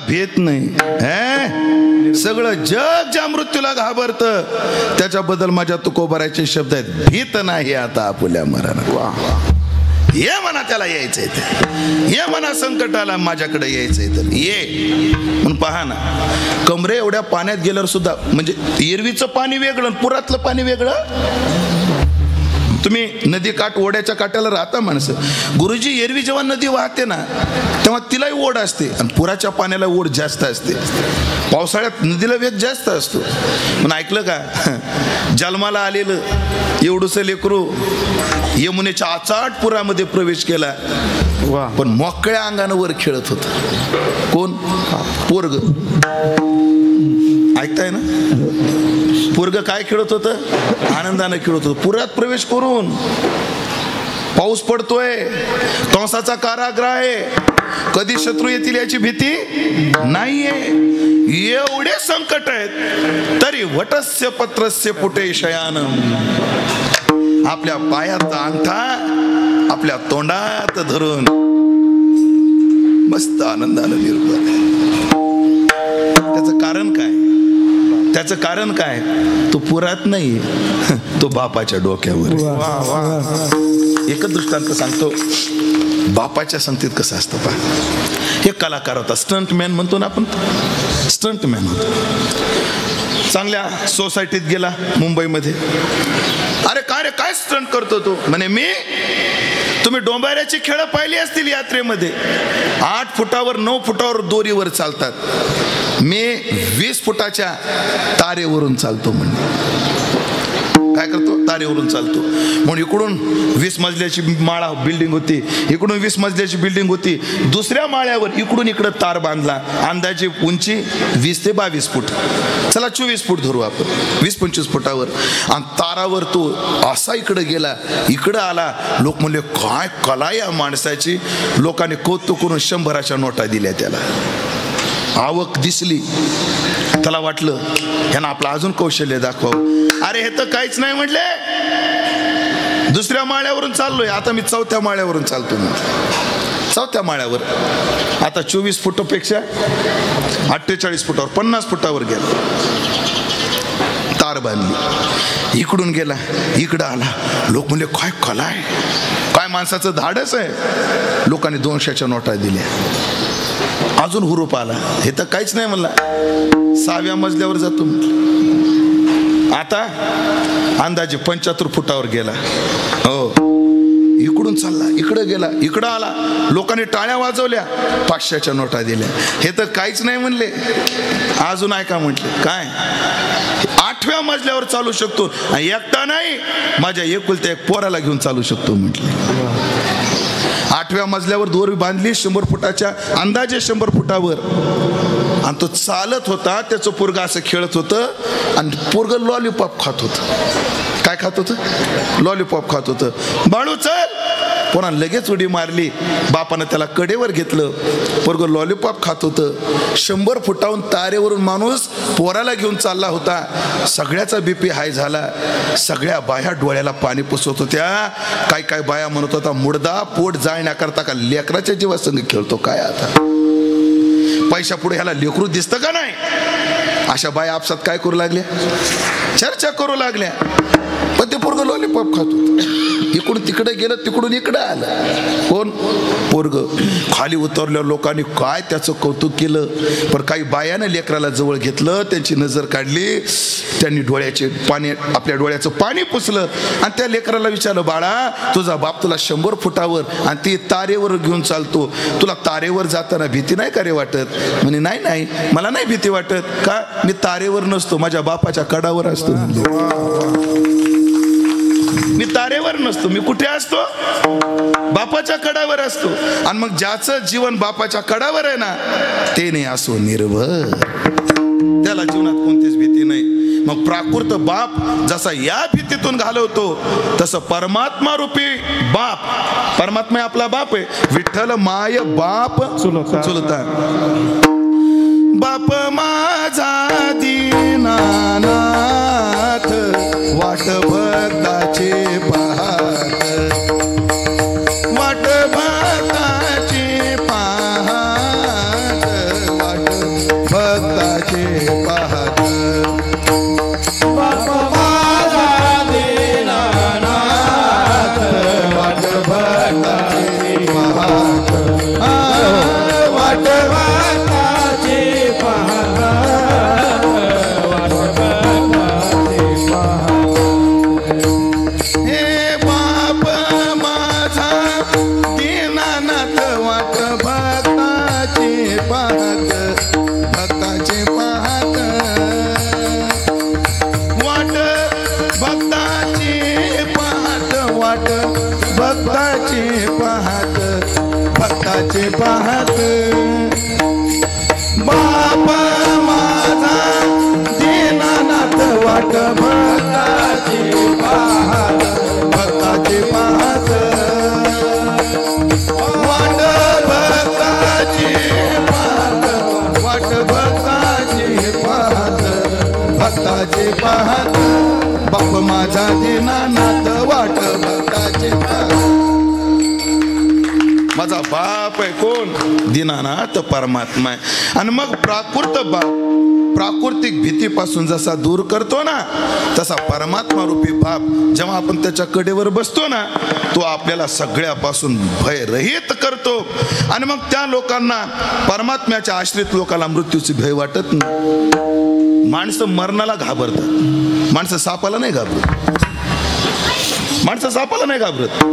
भेट नाही. सगळं जग ज्या मृत्यूला घाबरतं त्याच्याबद्दल माझ्या तुकोबाराचे शब्द आहेत, भीत नाही आता आपुल्या मरणाला. ये म्हणा त्याला यायचंय तर ये, म्हणा संकटाला माझ्याकडे यायचंय तर ये. म्हणून पहा ना, कमरे एवढ्या पाण्यात गेल्यावर सुद्धा, म्हणजे एरवीचं पाणी वेगळं, पुरातलं पाणी वेगळं. तुम्ही नदी काठ, ओढ्याच्या काठाला राहता माणसं. गुरुजी, एरवी जेव्हा नदी वाहते ना तेव्हा तिलाही ओढ असते आणि पुराच्या पाण्याला ओढ जास्त असते. पावसाळ्यात नदीला वेग जास्त असतो. पण ऐकलं का, जन्माला आलेलं एवढंसं लेकरू यमुनेच्या आचाट पुरामध्ये प्रवेश केला, पण मोकळ्या अंगानं वर खेळत होत. कोण? पोरग. ऐकताय ना? पोरग काय खेळत होतं? आनंदानं खेळत होतं. पुरात प्रवेश करून पाऊस पडतोय, कंसाचा कारागृह आहे, कधी शत्रू येतील याची भीती नाहीये. एवढे संकट आहेत तरी वटस्य पत्रस्य पुटे शयानम, आपल्या पायाचा अंगठा आपल्या तोंडात धरून मस्त आनंदानं निर्भर. त्याचं कारण काय? त्याचं कारण काय? तो पुरात नाही, तो बापाच्या डोक्यावर. एकच दृष्टांत सांगतो, बापाच्या संगतीत कसं असतं पहा. एक कलाकार होता, स्टंटमॅन म्हणतो ना आपण, स्टंटमॅन होता. चांगल्या सोसायटीत गेला मुंबईमध्ये. अरे काय रे, काय स्टंट करतो तो? म्हणे मी, तुम्ही डोंबाऱ्याची खेळ पाहिली असतील यात्रेमध्ये, 8 फुटावर 9 फुटावर दोरीवर चालतात, मी 20 फुटाच्या तारेवरून चालतो. म्हणजे काय करतो? तारेवरून चालतो. म्हणून इकडून 20 मजल्याची माळा बिल्डिंग होती, इकडून 20 मजल्याची बिल्डिंग होती, दुसऱ्या माळ्यावर इकडून इकडं तार बांधला, अंदाजे उंची 20 ते 22 फूट, चला 24 फूट धरू आपण, 20-25 फुटावर. आणि तारावर तो असा इकडे गेला, इकडं आला. लोक म्हणले काय कला या माणसाची. लोकांनी कौतुक करून 100च्या नोटा दिल्या त्याला. आवक दिसली, त्याला वाटलं ह्यानं आपलं अजून कौशल्य दाखवावं. अरे हे तर काहीच नाही म्हटले, दुसऱ्या माळ्यावरून चाललोय, आता मी 4थ्या माळ्यावरून चालतो. 4थ्या माळ्यावर आता 24 फुटापेक्षा 48 फुटावर 50 फुटावर गेला, तार बांधली, इकडून गेला, इकडं आला. लोक म्हणले काय कला आहे, काय माणसाचं धाडस आहे. लोकांनी 200च्या नोटा दिल्या. अजून हुरूप आला, हे तर काहीच नाही म्हणला, 6व्या मजल्यावर जातो. आता अंदाजे 75 फुटावर गेला. हो, इकडून चालला, इकडं गेला, इकडं आला. लोकांनी टाळ्या वाजवल्या, 500च्या नोटा दिल्या. हे तर काहीच नाही म्हणले. अजून ऐका म्हटले, काय 8व्या मजल्यावर चालू शकतो, एकटा नाही, माझ्या एकुलत्या एक पोराला घेऊन चालू शकतो म्हटले. 8व्या मजल्यावर दोरी बांधली 100 फुटाच्या, अंदाजे 100 फुटावर. आणि तो चालत होता, त्याचं पोरगं असं खेळत होतं आणि पोरगं लॉलीपॉप खात होतं. काय खात होतं? लॉलीपॉप खात होतं. बाळू चल, पोरान लगेच उडी मारली. बापानं त्याला कडेवर घेतलं, पोरगं लॉलीपॉप खात होतं. 100 फुटाहून तारेवरून माणूस पोराला घेऊन चालला होता. सगळ्याचा BP हाय झाला. सगळ्या बाया डोळ्याला पाणी पुसवत होत्या. काय काय बाया म्हणत होता, मुडदा पोट जाळण्याकरता का लेकराच्या जीवासंग खेळतो काय? आता पैशा पुढे ह्याला लेकरू दिसतं का नाही? अशा बाया आपसात काय करू लागल्या? चर्चा करू लागल्या. पण ते पोरगं लॉलीपॉप खात होतं. इकडून तिकडे गेलं, तिकडून इकडे आलं. कोण? पोरगं. खाली उतरल्यावर लोकांनी काय त्याचं कौतुक केलं. पण काही बायानं लेकराला जवळ घेतलं, त्यांची नजर काढली, त्यांनी डोळ्याचे पाणी, आपल्या डोळ्याचं पाणी पुसलं आणि त्या लेकराला विचारलं, बाळा तुझा बाप तुला 100 फुटावर आणि ती तारेवर घेऊन चालतो, तुला तारेवर जाताना भीती नाही का रे वाटत? म्हणे नाही नाही, मला नाही भीती वाटत. का? मी तारेवर नसतो, माझ्या बापाच्या कडावर असतो. मी तारेवर नसतो, मी कुठे असतो? बापाच्या कडावर असतो. आणि मग ज्याचं जीवन बापाच्या कडावर आहे ना, ते नाही असो निर्भय, त्याला जीवनात कोणतीच भीती नाही. मग प्राकृत बाप जसा या भीतीतून घालवतो, तसं परमात्मा रूपी बाप, परमात्मा आपला बाप आहे. विठ्ठल माय बाप चुलता. बाप माझा दीनानाथ, वाट भक्ताचे पाहत, वाट भक्ताचे पाहत, वाट भक्ताचे पाहत. बाप माझा दीनानाथ, वाट भक्ताचे पाहत, वाट भक्ताचे पाहत, वाट भक्ताचे पाहत. हे बाप माझा दीनानाथ, वाट भक्ताचे पाहत, भक्ताचे पाहत, वाट भक्ताचे पाहत, वाट भक्ताचे पाहत, भक्ताचे पाहत. बाप माझा दीनानाथ, वाट भक्ताचे पाहत, भक्ताचे पाहत, वाट भक्ताचे पाहत, वाट भक्ताचे पाहत, भक्ताचे पाहत. बाप माझा दीनानाथ, वाट भक्ताचे पाहत. माझा बाप आहे कोण? दीनानाथ परमात्मा आहे. आणि मग प्राकृत बाप प्राकृतिक भीतीपासून जसा दूर करतो ना, तसा परमात्मा रूपी बाप जेव्हा आपण त्याच्या कडेवर बसतो ना, तो आपल्याला सगळ्यापासून भयरहित करतो. आणि मग त्या लोकांना, परमात्म्याच्या आश्रित लोकांना मृत्यूची भय वाटत नाही. माणसं मरणाला घाबरतात, माणसं सापाला नाही घाबरत. माणसं सापाला नाही घाबरत.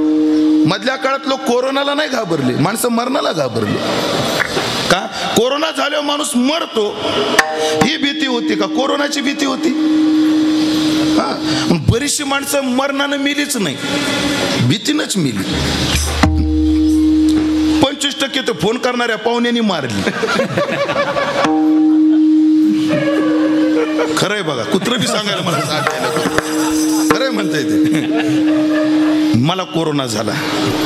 मधल्या काळात लोक कोरोनाला नाही घाबरले, माणसं मरणाला घाबरले. का? कोरोना झाल्यावर माणूस मरतो ही भीती होती का? कोरोनाची भीती होती. बरीचशी माणसं मरणानं मिलीच नाही, भीतीनंच मिली. 25% तर फोन करणाऱ्या पाहुण्यांनी मारली. खरंय बघा, कुत्रं बी सांगायला मला खरंय म्हणताय ते. मला कोरोना झाला,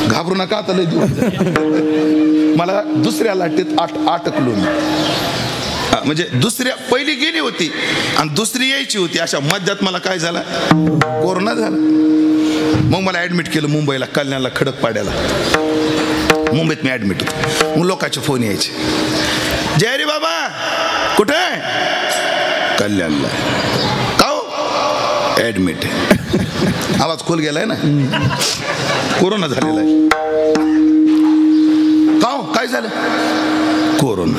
घाबरू नका, आता लय दिवस. मला दुसऱ्या लाटेत अटकलो मी. म्हणजे दुसऱ्या पहिली गेली होती आणि दुसरी यायची होती, अशा मध्यात मला काय झाला? कोरोना झाला. मग मला ऍडमिट केलं मुंबईला, कल्याणला, खडकपाड्याला. मुंबईत मी ऍडमिट होतो. मग लोकांचे फोन यायचे, जय रे बाबा कुठे? कल्याणला. का हो? ऍडमिट. आवाज खोल गेलाय ना, कोरोना झालेला आहे. का हो? काय झालं? कोरोना.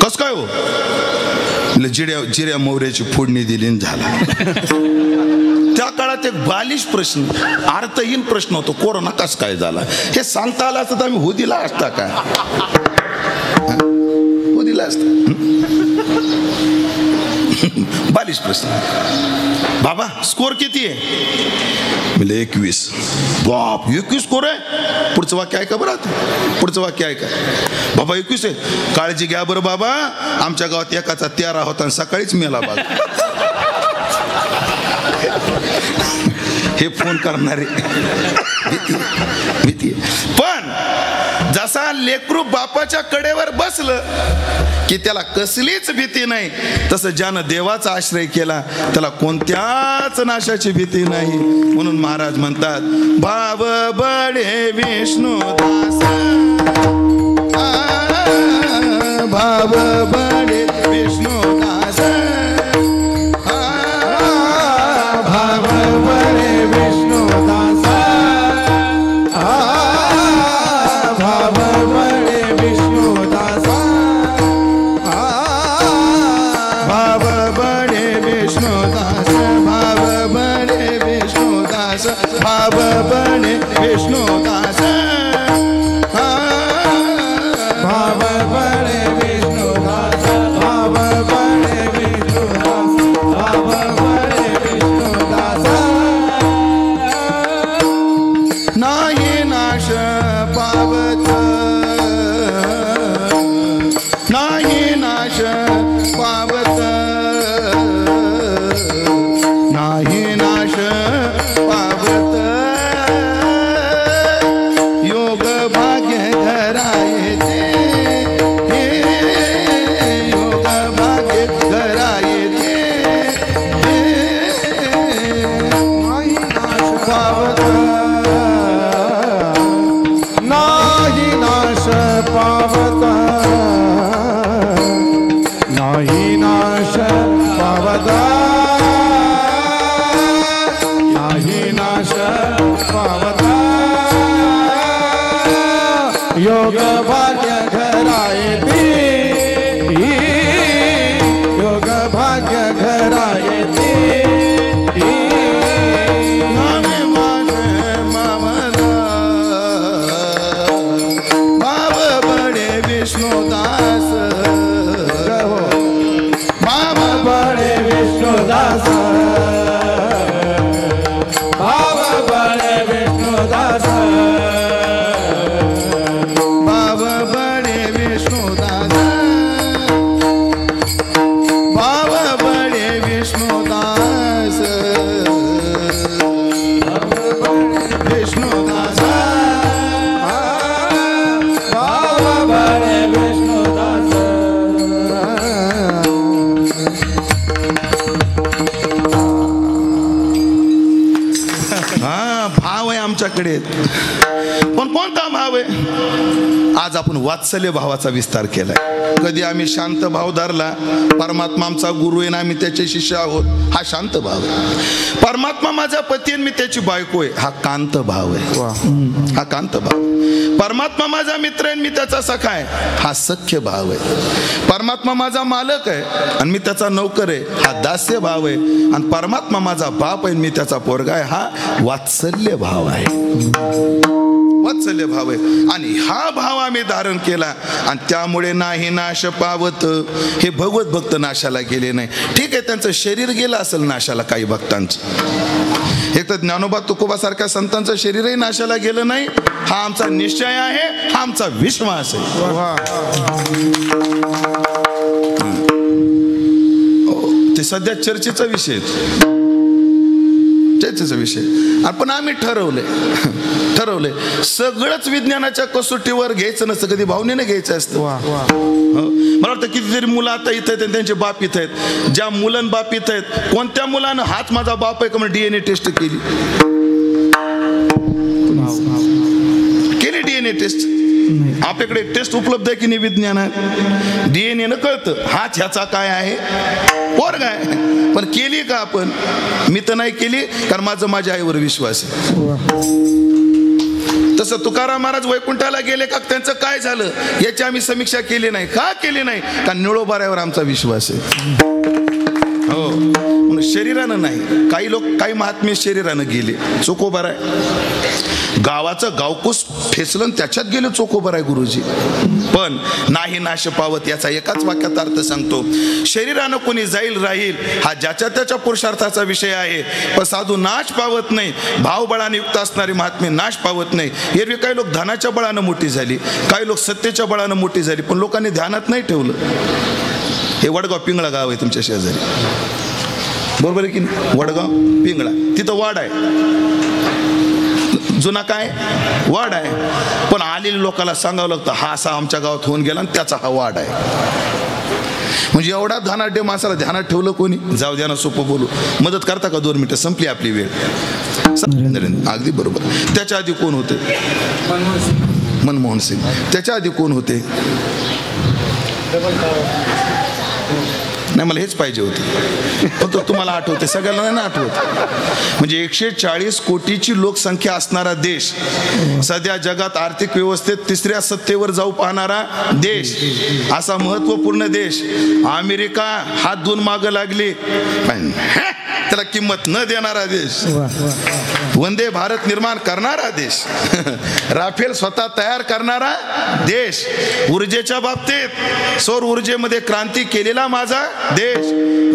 कस काय हो? जिऱ्या मोहऱ्याची फोडणी दिली झाला. त्या काळात एक बालिश प्रश्न, अर्थहीन प्रश्न होतो, कोरोना कस काय झाला? हे सांगता आलं असतं तर आम्ही हो दिला असता का? हो दिला असता. बालिश प्रश्न. बाबा स्कोर किती आहे? म्हणजे 21. बाप, 21 स्कोर आहे? पुढचं वाक्य ऐका बरं. पुढचं वाक्य ऐका. बाबा 21 आहे, काळजी घ्या बरं बाबा, आमच्या गावात एकाचा 13 होता आणि सकाळीच मेला बाग. हे फोन करणारे भीती. पण जसा लेकरू बापाच्या कडेवर बसलं की त्याला कसलीच भीती नाही, तसं ज्यानं देवाचा आश्रय केला त्याला कोणत्याच नाशाची भीती नाही. म्हणून महाराज म्हणतात, भाव बडे विष्णुदास, भाव बडे विष्णुदास, भाव बडे विष्णुदास, भाव बडे विष्णुदास, भाव बडे विष्णुदास, भाव बडे विष्णुदास, भाव बडे विष्णुदास, भाव बडे विष्णुदास, भाव बडे विष्णुदास, भाव बडे विष्णुदास. नाही नाश पावत, नाही नाश पावत, नाही नाश पावत, योग भाग्य घरा येते, योग भाग्य घरा येते, नाही नाश पावत, नाही नाश पावत, नाही नाश पावत, नाही नाश पावत, योग भाग्य घरा येते, योग भाग्य घरा येते. नामे माझे मामला, भाव बडे विष्णुदास, भाव बडे विष्णुदास, भाव बडे विष्णुदास, भाव बडे विष्णुदास, भाव बडे विष्णुदास, विष्णुदास, भाव बडे विष्णुदास. हा भाव आहे आमच्याकडे. पण कोणता भाव आहे? आज आपण वात्सल्य भावाचा विस्तार केलाय. कधी आम्ही शांत भाव धरला, परमात्मा आमचा गुरु आहे ना, आम्ही त्याचे शिष्य आहोत, हा शांत भाव आहे. परमात्मा माझा पती आणि मी त्याची बायको आहे, हा कांत भाव आहे. हा कांत भाव. परमात्मा माझा मित्र आहे मी त्याचा सखा आहे, हा सख्य भाव आहे. परमात्मा माझा मालक आहे आणि मी त्याचा नौकर आहे, हा दास्य भाव आहे. आणि परमात्मा माझा बाप आहे मी त्याचा पोरगा आहे, हा वात्सल्य भाव आहे. वात्सल्य भाव आहे. आणि हा भाव आम्ही धारण केला आणि त्यामुळे नाही नाश पावत. हे भगवत भक्त नाशाला गेले नाही. ठीक आहे, त्यांचं शरीर गेलं असेल नाशाला काही भक्तांचं. एक तर ज्ञानोबा तुकोबा सारख्या संतांचं शरीरही नाशाला गेलं नाही. हा आमचा निश्चय आहे, हा आमचा विश्वास आहे. ते सध्या चर्चेचा विषय, चर्चेचा विषय. पण आम्ही ठरवलंय सगळंच विज्ञानाच्या कसोटीवर घ्यायचं नसतं, कधी भावनेने घ्यायचं असतं. मला वाटतं कितीतरी मुलं आता इथं आहेत, त्यांचे बाप इथं आहेत. ज्या मुलं बाप इथं आहेत, कोणत्या मुलानं हाच माझा बाप आहे का म्हणून DNA टेस्ट केली? DNA टेस्ट आपल्याकडे टेस्ट उपलब्ध आहे की नाही विज्ञानात? DNA न कळतं हाच ह्याचा काय आहे, पोरगा आहे. पण केली का आपण? मी तर नाही केली, कारण माझ्या आईवर विश्वास आहे. तसं तुकाराम महाराज वैकुंठाला गेले का, त्यांचं काय झालं याची आम्ही समीक्षा केली नाही. का केली नाही? कारण निळोबाऱ्यावर आमचा विश्वास आहे. हो, म्हणून शरीरानं नाही. काही महात्मे शरीरानं गेले, चोकोबार आहे. गावाचं गावकूस ठेचलं त्याच्यात गेले, चोकोबार आहे गुरुजी. पण नाही नाश पावत याचा एकाच वाक्यात अर्थ सांगतो. शरीरानं कोणी जाईल राहील हा ज्याच्या त्याच्या पुरुषार्थाचा विषय आहे, पण साधू नाश पावत नाही. भावबळाने युक्त असणारी महात्मे नाश पावत नाही. एरवी काही लोक धनाच्या बळानं मोठी झाली, काही लोक सत्तेच्या बळानं मोठी झाली, पण लोकांनी ध्यानात नाही ठेवलं. हे वडगाव पिंगळा गाव आहे तुमच्या शेजारी, बरोबर आहे की नाही? वडगाव पिंगळा, तिथं वाड आहे, जुना काय वाड आहे. पण आलेल्या लोकांना सांगावं लागतं हा असा आमच्या गावात होऊन गेला आणि त्याचा हा वाड आहे. म्हणजे एवढा धनाढ्य माणसाला ध्यानात ठेवलं कोणी? जाऊ द्या ना, सोपं बोलू. मदत करता का? 2 मिनिटं, संपली आपली वेळ. अगदी बरोबर. त्याच्या आधी कोण होते? मनमोहन सिंग. त्याच्या आधी कोण होते? नाही, मला हेच पाहिजे होते. फक्त तुम्हाला आठवते, सगळ्यांना नाही ना आठवत. म्हणजे 140 कोटीची लोकसंख्या असणारा देश, सध्या जगात आर्थिक व्यवस्थेत 3ऱ्या सत्तेवर जाऊ पाहणारा देश, असा महत्वपूर्ण देश. अमेरिका हात धुवून मागं लागली, पण त्याला किंमत न देणारा देश. वंदे भारत निर्माण करणारा देश. राफेल स्वतः तयार करणारा देश. ऊर्जेच्या बाबतीत सौर ऊर्जेमध्ये क्रांती केलेला माझा देश.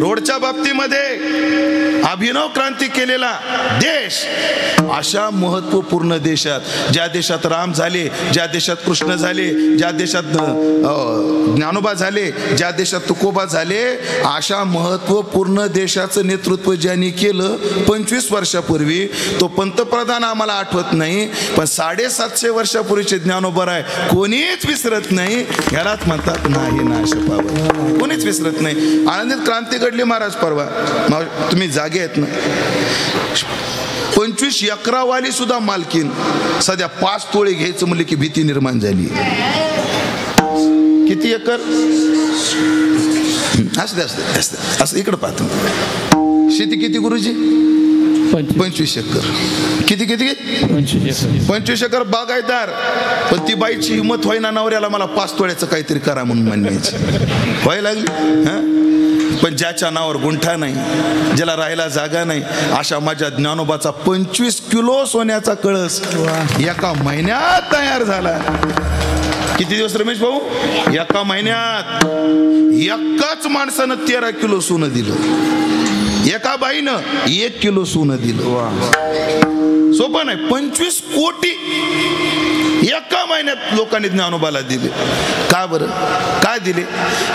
रोडच्या बाबतीमध्ये अभिनव क्रांती केलेला देश. अशा महत्वपूर्ण देशात, ज्या देशात राम झाले, ज्या देशात कृष्ण झाले, ज्या देशात ज्ञानोबा झाले, ज्या देशात तुकोबा झाले, अशा महत्वपूर्ण देशाचं नेतृत्व ज्यांनी केलं 25 वर्षापूर्वी, तो पंतप्रधान आम्हाला आठवत नाही, पण 750 वर्षापूर्वीचे ज्ञानोबा आहे कोणीच विसरत नाही. यालाच म्हणतात नाही नाश पावत. कोणीच विसरत नाही. आनंदीत क्रांती घडली महाराज परवा, तुम्ही जागे आहेत ना? 25 एकरावाली सुद्धा मालकीन सध्या 5 तोळे घ्यायचं म्हणले की भीती निर्माण झाली. किती एकर? असं इकडं पाहतो. शेती किती गुरुजी? 25 एकर. किती 25 एकर बागायतदार. पण ती बाईची हिंमत व्हायना नवऱ्याला मला 5 तोळ्याचं काहीतरी करा म्हणून म्हणण्याची व्हायला लागली. पण ज्याच्या नावावर गुंठा नाही, ज्याला राहायला जागा नाही, अशा माझ्या ज्ञानोबाचा 25 किलो सोन्याचा कळस एका महिन्यात तयार झाला. किती दिवस रमेश भाऊ? एका महिन्यात. एकाच माणसानं 13 किलो सोनं दिलं. एका बाईनं 1 किलो सोनं दिलं. सोपं नाही. 25 कोटी एका महिन्यात लोकांनी ज्ञानोबाला दिले. का बरं? काय दिले?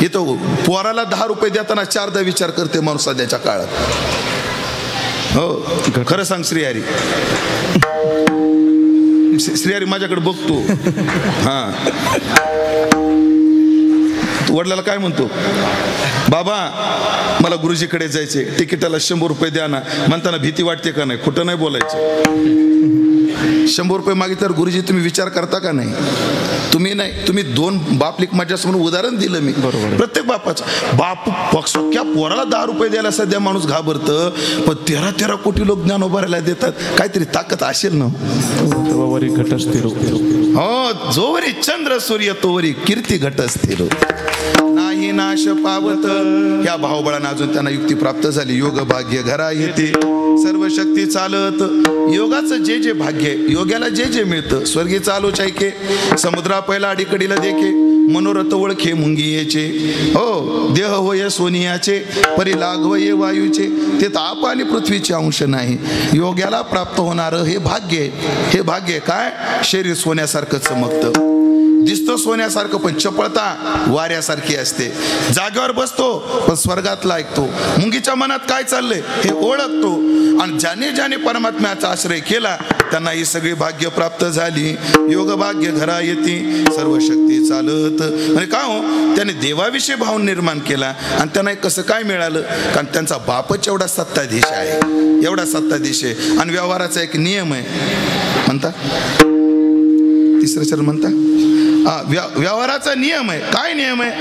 हे तो पोराला 10 रुपये देताना 4दा विचार करते माणूस सध्याच्या काळात. हो, खरं सांग श्रीहरी. श्रीहरी माझ्याकडे बघतो. हा, वडिलाला काय म्हणतो? बाबा मला गुरुजीकडे जायचे, तिकिटाला 100 रुपये द्या ना. म्हणताना भीती वाटते का नाही? खोटं नाही बोलायचं. 100 रुपये मागितल्यावर गुरुजी तुम्ही विचार करता का नाही? तुम्ही नाही, तुम्ही 2 बाप लेक माझ्यासमोर उदाहरण दिलं मी. प्रत्येक बापाचं बाप सख्या पोराला 10 रुपये द्यायला सध्या माणूस घाबरतं, पण 13 कोटी लोक ज्ञानोबाला देतात. काहीतरी ताकद असेल ना. हो, जोवरी चंद्र सूर्य तोवरी कीर्ती घट स्थिर नाही नाश पावत. या भावबळानं अजून त्यांना युक्ती प्राप्त झाली. योग भाग्य घरा येते सर्व शक्ती चालत. योगाचं जे जे भाग्य आहे, योग्याला जे जे मिळतं, स्वर्गी चालू चायके समुद्रा पहिला अडीकडीला देखे मनोरथ ओळखे मुंगियेचे. हो, देह होय सोनियाचे परी लागवये वायूचे. ते ताप आणि पृथ्वीचे अंश नाही. योग्याला प्राप्त होणारं हे भाग्य आहे. हे भाग्य काय? शरीर सोन्यासारखं चमकतं, दिसतो सोन्यासारखं, पण चपळता वाऱ्यासारखी असते. जागेवर बसतो पण स्वर्गातला ऐकतो. मुंगीच्या मनात काय चाललंय हे ओळखतो. आणि ज्याने ज्याने परमात्म्याचा आश्रय केला त्यांना ही सगळी भाग्य प्राप्त झाली. योग भाग्य घरा येते सर्व शक्ती चालत. म्हणजे का हो, त्याने देवाविषयी भाव निर्माण केला आणि त्यांना कसं काय मिळालं? कारण त्यांचा बापच एवढा सत्ताधीश आहे, एवढा सत्ताधीश आहे. आणि व्यवहाराचा एक नियम आहे, म्हणता 3रं चरण म्हणता व्यवहाराचा नियम आहे. काय नियम आहे?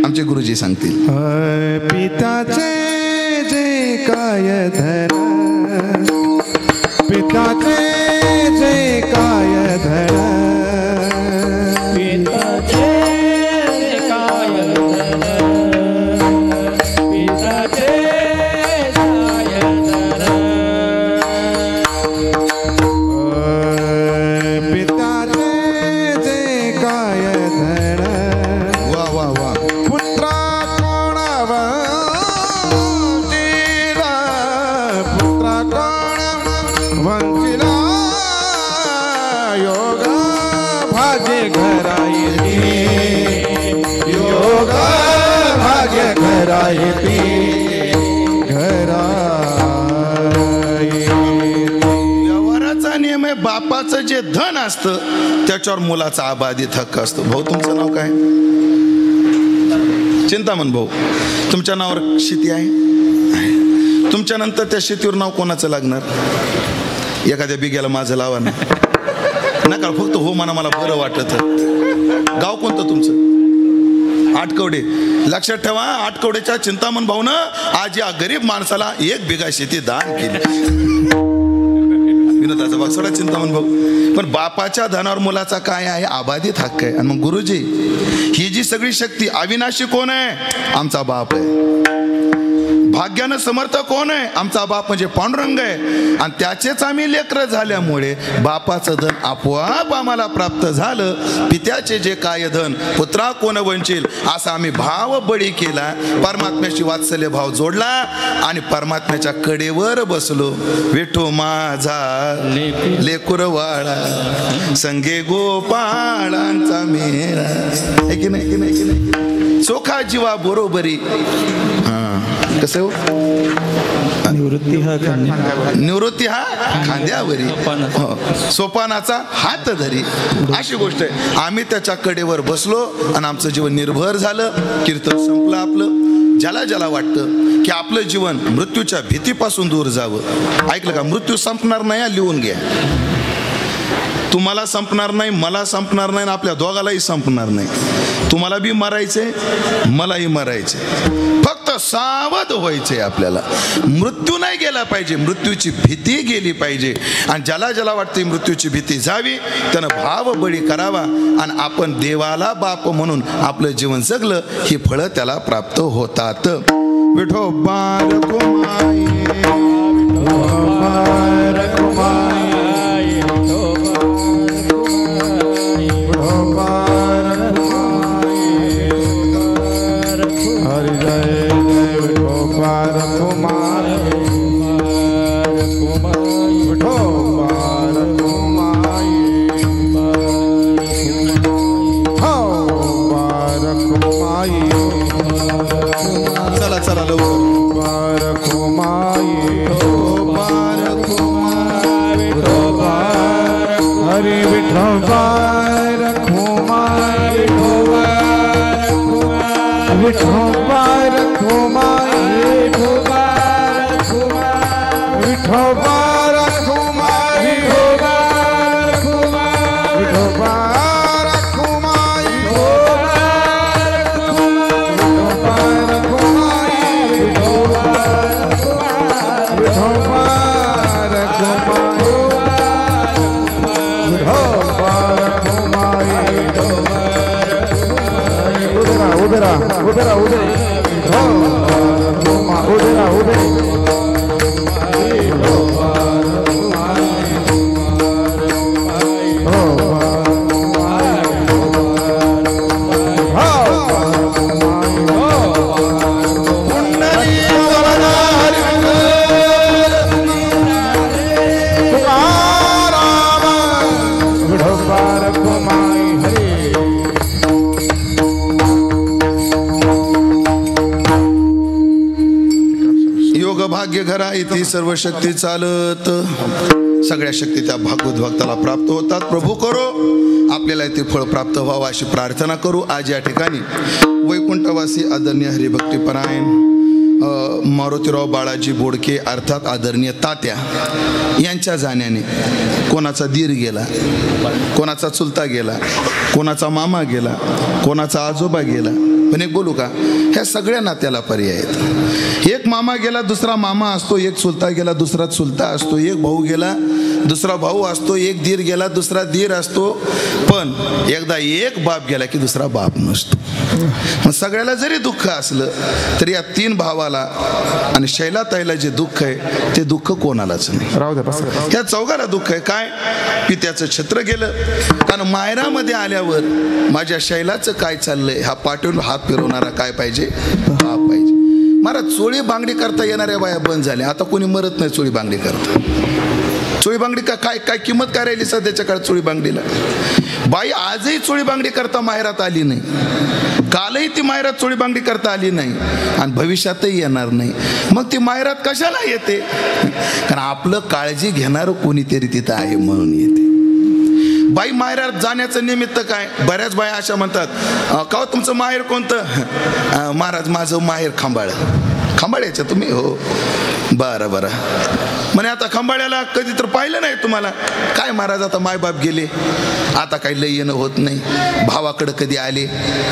आमचे गुरुजी सांगतील. पिताचे जे काय धर, पिताचे जे काय धर, पिताचे काय धर, पिताचे काय धर, पिताचे जे काय धर. वा वा वा. पुत्रा कोण वंचिला, पुत्रा कोण वंचिला. योग भाग्य घरा येते, योग भाग्य घरा येते, घरा व्यवहाराचा नियम आहे. बापाचं जे धन असतं त्याच्यावर मुलाचा अबाधित हक्क असतो. भाऊ, तुमचं नाव काय? चिंतामण भाऊ. तुमच्या नावावर शेती आहे? तुमच्या नंतर त्या शेतीवर नाव कोणाचं लागणार? एखाद्या बिग्याला माझं लावा ना. नका फक्त हो म्हणा, मला बरं वाटत. गाव कोणतं तुमचं? आटकवडे. लक्षात ठेवा, आटकवडेच्या चिंतामण भाऊनं आज या गरीब माणसाला 1 बिघा शेती दान केली. विनोदाचा भाग सोडा, चिंतामण भाऊ. पण बापाच्या धनावर मुलाचा काय आहे? अबाधित हक्क आहे. आणि मग गुरुजी, ही जी सगळी शक्ती अविनाशी कोण आहे? आमचा बाप आहे. भाग्यानं समर्थ कोण आहे? आमचा बाप म्हणजे पांडुरंग आहे. आणि त्याचेच आम्ही लेकरं झाल्यामुळे बापाचं धन आपोआप आम्हाला प्राप्त झालं. पित्याचे जे काय धन पुत्रा कोण वंचील, असा आम्ही भाव बळी केला. परमात्म्याशी वात्सल्य भाव जोडला आणि परमात्म्याच्या कडेवर बसलो. विठो माझा लेकुर वाळा संगे गोपाळांचा मेळा. आहे की नाही? की नाही? की नाही? चोखा जीवा बरोबरी. कसं हो? निवृत्ती हा खांद्यावरी, सोपानाचा हात धरी. अशी गोष्ट आहे. आम्ही त्याच्या कडेवर बसलो आणि आमचं जीवन निर्भर झालं. कीर्तन संपलं आपलं. ज्याला ज्याला वाटतं की आपलं जीवन मृत्यूच्या भीतीपासून दूर जावं, ऐकलं का? मृत्यू संपणार नाही, लिहून घ्या. तुम्हाला संपणार नाही, मला संपणार नाही, आपल्या दोघालाही संपणार नाही. तुम्हाला बी मरायचे, मलाही मरायचे. फक्त सावध व्हायचे. आपल्याला मृत्यू नाही गेला पाहिजे, मृत्यूची भीती गेली पाहिजे. आणि ज्याला ज्याला वाटते मृत्यूची भीती जावी त्यानं भाव बळी करावा आणि आपण देवाला बाप म्हणून आपलं जीवन जगलं, ही फळं त्याला प्राप्त होतात. विठोबार कुमाई, विठोबार कुमाई, उभे राहा उभे हो उभे राहा उभे भाग्य घरा इथे सर्व शक्ती चालत सगळ्या शक्ती त्या भागवत भक्ताला प्राप्त होतात. प्रभू करो आपल्याला ते फळ प्राप्त व्हावं अशी प्रार्थना करू. आज या ठिकाणी वैकुंठवासी आदरणीय हरिभक्तीपरायण मारुतीराव बाळाजी बोडके अर्थात आदरणीय तात्या यांच्या जाण्याने कोणाचा दीर गेला, कोणाचा चुलता गेला, कोणाचा मामा गेला, कोणाचा आजोबा गेला. पण एक बोलू का, ह्या सगळ्या नात्याला पर्याय आहेत. एक मामा गेला दुसरा मामा असतो, एक चुलता गेला दुसरा चुलता असतो, एक भाऊ गेला दुसरा भाऊ असतो, एक दीर गेला दुसरा दीर असतो. पण एकदा एक बाप गेला की दुसरा बाप नसतो. मग सगळ्याला जरी दुःख असलं तरी या तीन भावाला आणि शैलाताईला जे दुःख आहे ते दुःख कोणालाच नाही. राहू द्या. या चौघाला दुःख आहे. काय पित्याचं छत्र गेलं. कारण मायरामध्ये आल्यावर माझ्या शैलाचं काय चाललंय हा पाठवून हात फिरवणारा काय पाहिजे, हा पाहिजे. मला चोळी बांगडी करता येणाऱ्या बाया बंद झाल्या. आता कोणी मरत नाही चोळी बांगडी करता. चोळी बांगडी का काय काय किंमत काय राहिली सध्याच्या काळात चोळी बांगडीला. बाई आजही चोळी बांगडी करता माहेरात आली नाही, कालही ती माहेरात चोळी बांगडी करता आली नाही आणि भविष्यातही येणार नाही. मग ती माहेरात कशाला येते? कारण आपलं काळजी घेणारं कोणीतरी तिथं आहे म्हणून येते. बाई माहेरात जाण्याचं निमित्त काय? बऱ्याच बाया अशा म्हणतात, का तुमचं माहेर कोणतं? महाराज माझं माहेर खांबाळ. खांबाळ्याचं तुम्ही? हो बरं बरं. म्हणे आता खंबाळ्याला कधी तर पाहिलं नाही तुम्हाला? काय महाराज आता मायबाप गेले, आता काही लय येणं होत नाही. भावाकडं कधी आले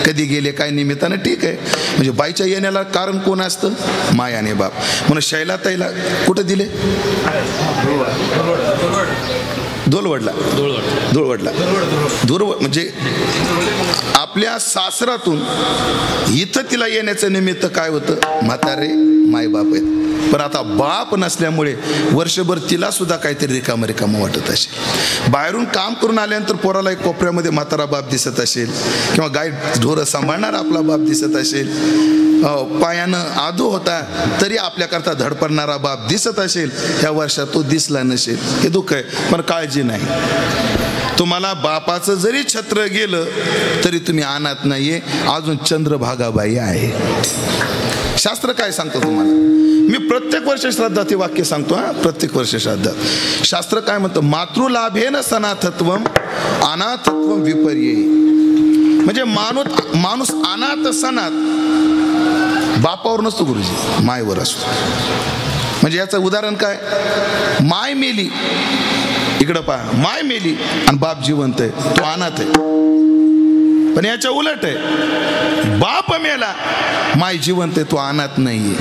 कधी गेले काय निमित्तानं. ठीक आहे. म्हणजे बाईच्या येण्याला कारण कोण असतं? माय आणि बाप. म्हणून शैलाताईला कुठं दिले? धुळवडला. म्हणजे आपल्या सासरातून इथं तिला येण्याचं निमित्त काय होतं? म्हातारे मायबाप आहेत. पण आता बाप नसल्यामुळे वर्षभर तिला सुद्धा काहीतरी रिकामं वाटत असेल. बाहेरून काम करून आल्यानंतर पोराला एक कोपऱ्यामध्ये म्हातारा बाप दिसत असेल किंवा गाय ढोरं सांभाळणारा आपला बाप दिसत असेल. पायानं आदू होता तरी आपल्याकरता धडपडणारा बाप दिसत असेल. ह्या वर्षात तो दिसला नसेल. हे दुःख आहे. पण काळजी नाही. तुम्हाला बापाचं जरी छत्र गेलं तरी तुम्ही अनाथ नाहीये. अजून चंद्रभागाबाई आहे. शास्त्र काय सांगतं तुम्हाला? मी प्रत्येक वर्ष श्राद्धात हे वाक्य सांगतो. प्रत्येक वर्ष श्राद्धात शास्त्र काय म्हणतं? मातृलाभेन सनाथत्वम अनाथत्वम विपर्ययी. म्हणजे माणूस अनाथ सनाथ बापावर नसतो गुरुजी, मायवर असतो. म्हणजे याचं उदाहरण काय? माय मेली, इकडं पहा, माय मेली आणि बाप जिवंत आहे, तो अनाथ आहे. पण याच्या उलट आहे, बाप मेला माय जिवंत आहे, तो अनाथ नाहीये.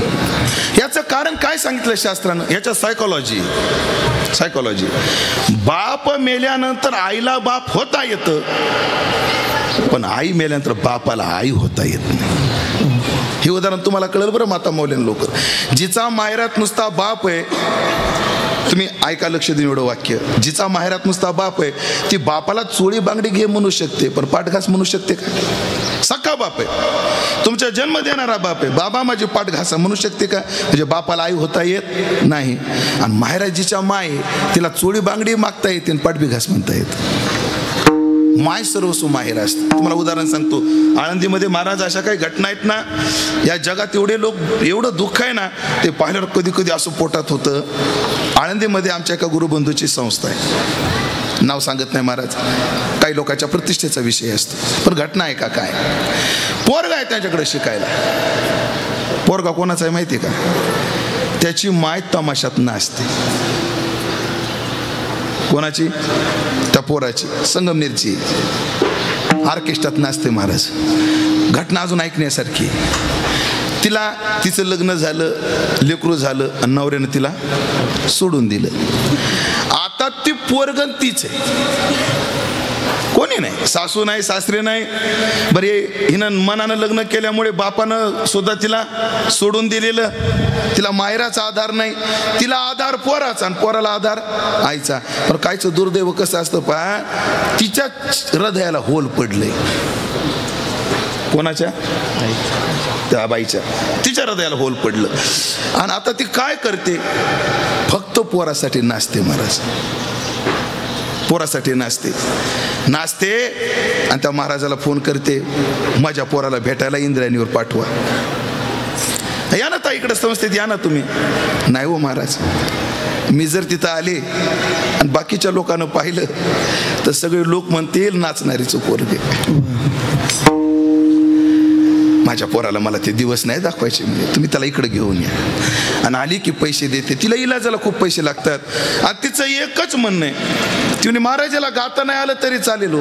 याचं कारण काय सांगितलं शास्त्रानं? याच्या सायकोलॉजी. बाप मेल्यानंतर आईला बाप होता येतं, पण आई मेल्यानंतर बापाला आई होता येत नाही. हे उदाहरण तुम्हाला कळलं बरं माता मौल्यान लोक. जिचा माहेरात नुसता बाप आहे, तुम्ही ऐका लक्ष देऊन एवढं वाक्य, जिचा माहेरात नुसता बाप आहे ती बापाला चोळी बांगडी घे म्हणू शकते, पण पाठघास म्हणू शकते का? सख्खा बाप आहे, तुमचा जन्म देणारा बाप आहे, बाबा माझी पाठ घासा म्हणू शकते का? म्हणजे बापाला आई होता येत नाही. आणि माहेराजीच्या माय तिला चोळी बांगडी मागता येते आणि पाठ बी घास म्हणता येत. माय सर्वस्व माहेर असते. तुम्हाला उदाहरण सांगतो, आळंदीमध्ये महाराज अशा काही घटना आहेत ना, या जगात एवढे लोक, एवढं दुःख आहे ना, ते पाहिल्यावर कधी कधी असं पोटात होतं. आळंदीमध्ये आमच्या एका गुरुबंधूची संस्था आहे, नाव सांगत नाही महाराज, काही लोकांच्या प्रतिष्ठेचा विषय असतो, पण घटना आहे का काय? पोरगा आहे त्यांच्याकडे शिकायला. पोरगा कोणाचा आहे माहिती का? त्याची माय तमाशात नाचते. कोणाची? त्या पोराची, संगमनेरची, ऑर्केस्ट्रात नाचते महाराज. घटना अजून ऐकण्यासारखी. तिचं लग्न झालं, लेकरू झालं आणि नवऱ्यानं तिला सोडून दिलं. आता ती पोरगण तीच आहे. कोणी नाही, सासू नाही, सासरे नाही. बरे हिनं मनानं लग्न केल्यामुळे बापानं सुद्धा तिला सोडून दिलेलं, तिला मायराचा आधार नाही, तिला आधार पोराचा आणि पोराला आधार आईचा. पण कायचं दुर्दैव कसं असतं पहा, तिच्या हृदयाला होल पडलंय. कोणाच्या? त्या बाईच्या, तिच्या हृदयाला होल पडलं. आणि आता ती काय करते, फक्त पोरासाठी नाचते. महाराज पोरासाठी नाचते आणि त्या महाराजाला फोन करते, माझ्या पोराला भेटायला इंद्रायणीवर पाठवा. या ना ताईकडे संस्थेत, या ना तुम्ही. नाही हो महाराज, मी जर तिथं आले आणि बाकीच्या लोकांना पाहिलं तर सगळे लोक म्हणतील नाचणारीचं पोरगे. माझ्या पोराला मला ते दिवस नाही दाखवायचे, म्हणजे तुम्ही त्याला इकडे घेऊन या. आणि आली की पैसे देते. तिला इलाजाला खूप पैसे लागतात. आणि तिचं एकच म्हणणं आहे, तिने महाराजाला गाता नाही आलं तरी चालेल, हो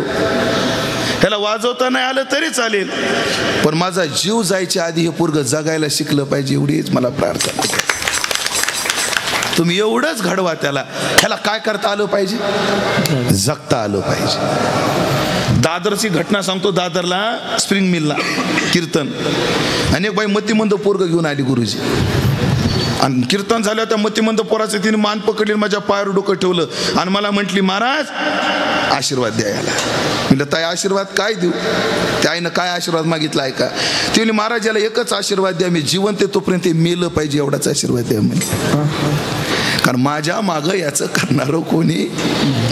ह्याला वाजवता नाही आलं तरी चालेल, पण माझा जीव जायच्या आधी हे पोरगं जगायला शिकलं पाहिजे, एवढीच मला प्रार्थना. तुम्ही एवढंच घडवा त्याला. ह्याला काय करता आलं पाहिजे? जगता आलं पाहिजे. दादरची घटना सांगतो. दादरला स्प्रिंग मिलला कीर्तन, आणि एक बाई मतिमंद पोरग घेऊन आली गुरुजी. आणि कीर्तन झालं, त्या मतिमंद पोराचं तिने मान पकडली, माझ्या पायावर डोकं ठेवलं आणि मला म्हटली, महाराज आशीर्वाद द्या याला. म्हटलं ताई आशीर्वाद काय देऊ? त्या आईनं काय आशीर्वाद मागितला आहे का? ती म्हणली, महाराज याला एकच आशीर्वाद द्या, मी जिवंत आहे तोपर्यंत मेलं पाहिजे, एवढाच आशीर्वाद द्या म्हणजे. कारण माझ्या मागं याचं करणारं कोणी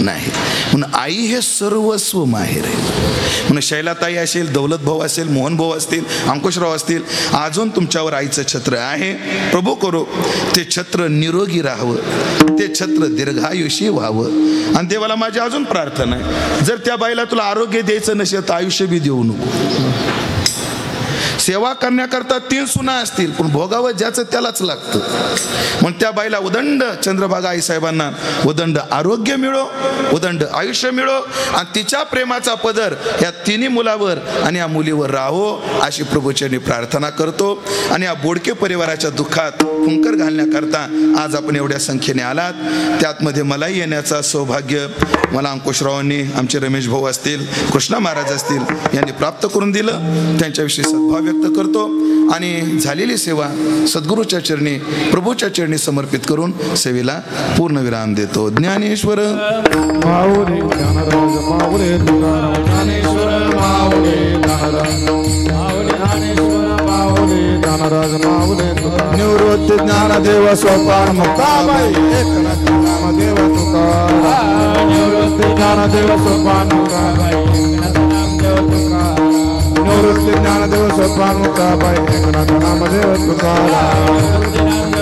नाही. म्हणून आई हे सर्वस्व माहेर आहे. म्हणून शैलाताई असेल, दौलत भाऊ असेल, मोहन भाऊ असतील, अंकुशराव असतील, अजून तुमच्यावर आईचं छत्र आहे. प्रभू करो ते छत्र निरोगी राहावं, ते छत्र दीर्घायुषी व्हावं. आणि देवाला माझी अजून प्रार्थना आहे, जर त्या बाईला तुला आरोग्य द्यायचं नसेल तर आयुष्य बी देऊ नको. सेवा करण्याकरता 3 सुना असतील, पण भोगावं ज्याचं त्यालाच लागतं. म्हणून त्या बाईला उदंड, चंद्रभागा आई साहेबांना उदंड आरोग्य मिळो, उदंड आयुष्य मिळो, आणि तिच्या प्रेमाचा पदर या 3 मुलावर आणि या मुलीवर राहो, अशी प्रभूचरणी प्रार्थना करतो. आणि या बोडके परिवाराच्या दुःखात फुंकर घालण्याकरता आज आपण एवढ्या संख्येने आलात. त्यातमध्ये मलाही येण्याचा सौभाग्य मला अंकुशरावांनी, आमचे रमेश भाऊ असतील, कृष्णा महाराज असतील, यांनी प्राप्त करून दिलं. त्यांच्याविषयी सद्भाव व्यक्त करतो आणि झालेली सेवा सद्गुरूच्या चरणी, प्रभूच्या चरणी समर्पित करून सेवेला पूर्ण विराम देतो. ज्ञानेश्वर माऊली ज्ञानराज माऊली तुकाराम, ज्ञानेश्वर माऊली ज्ञानराज माऊली, ज्ञानेश्वर माऊली ज्ञानराज माऊली तुकाराम. निवृत्ती ज्ञानदेव सोपान मुक्ताबाई, एकनाथ नामदेव तुकाराम. निवृत्ती ज्ञानदेव सोपान मुक्ताबाई, एकनाथ नामदेव तुकाराम. निवृत्ती ज्ञानदेव सोपान मुक्ताबाई, एकनाथ नामदेव तुकाराम.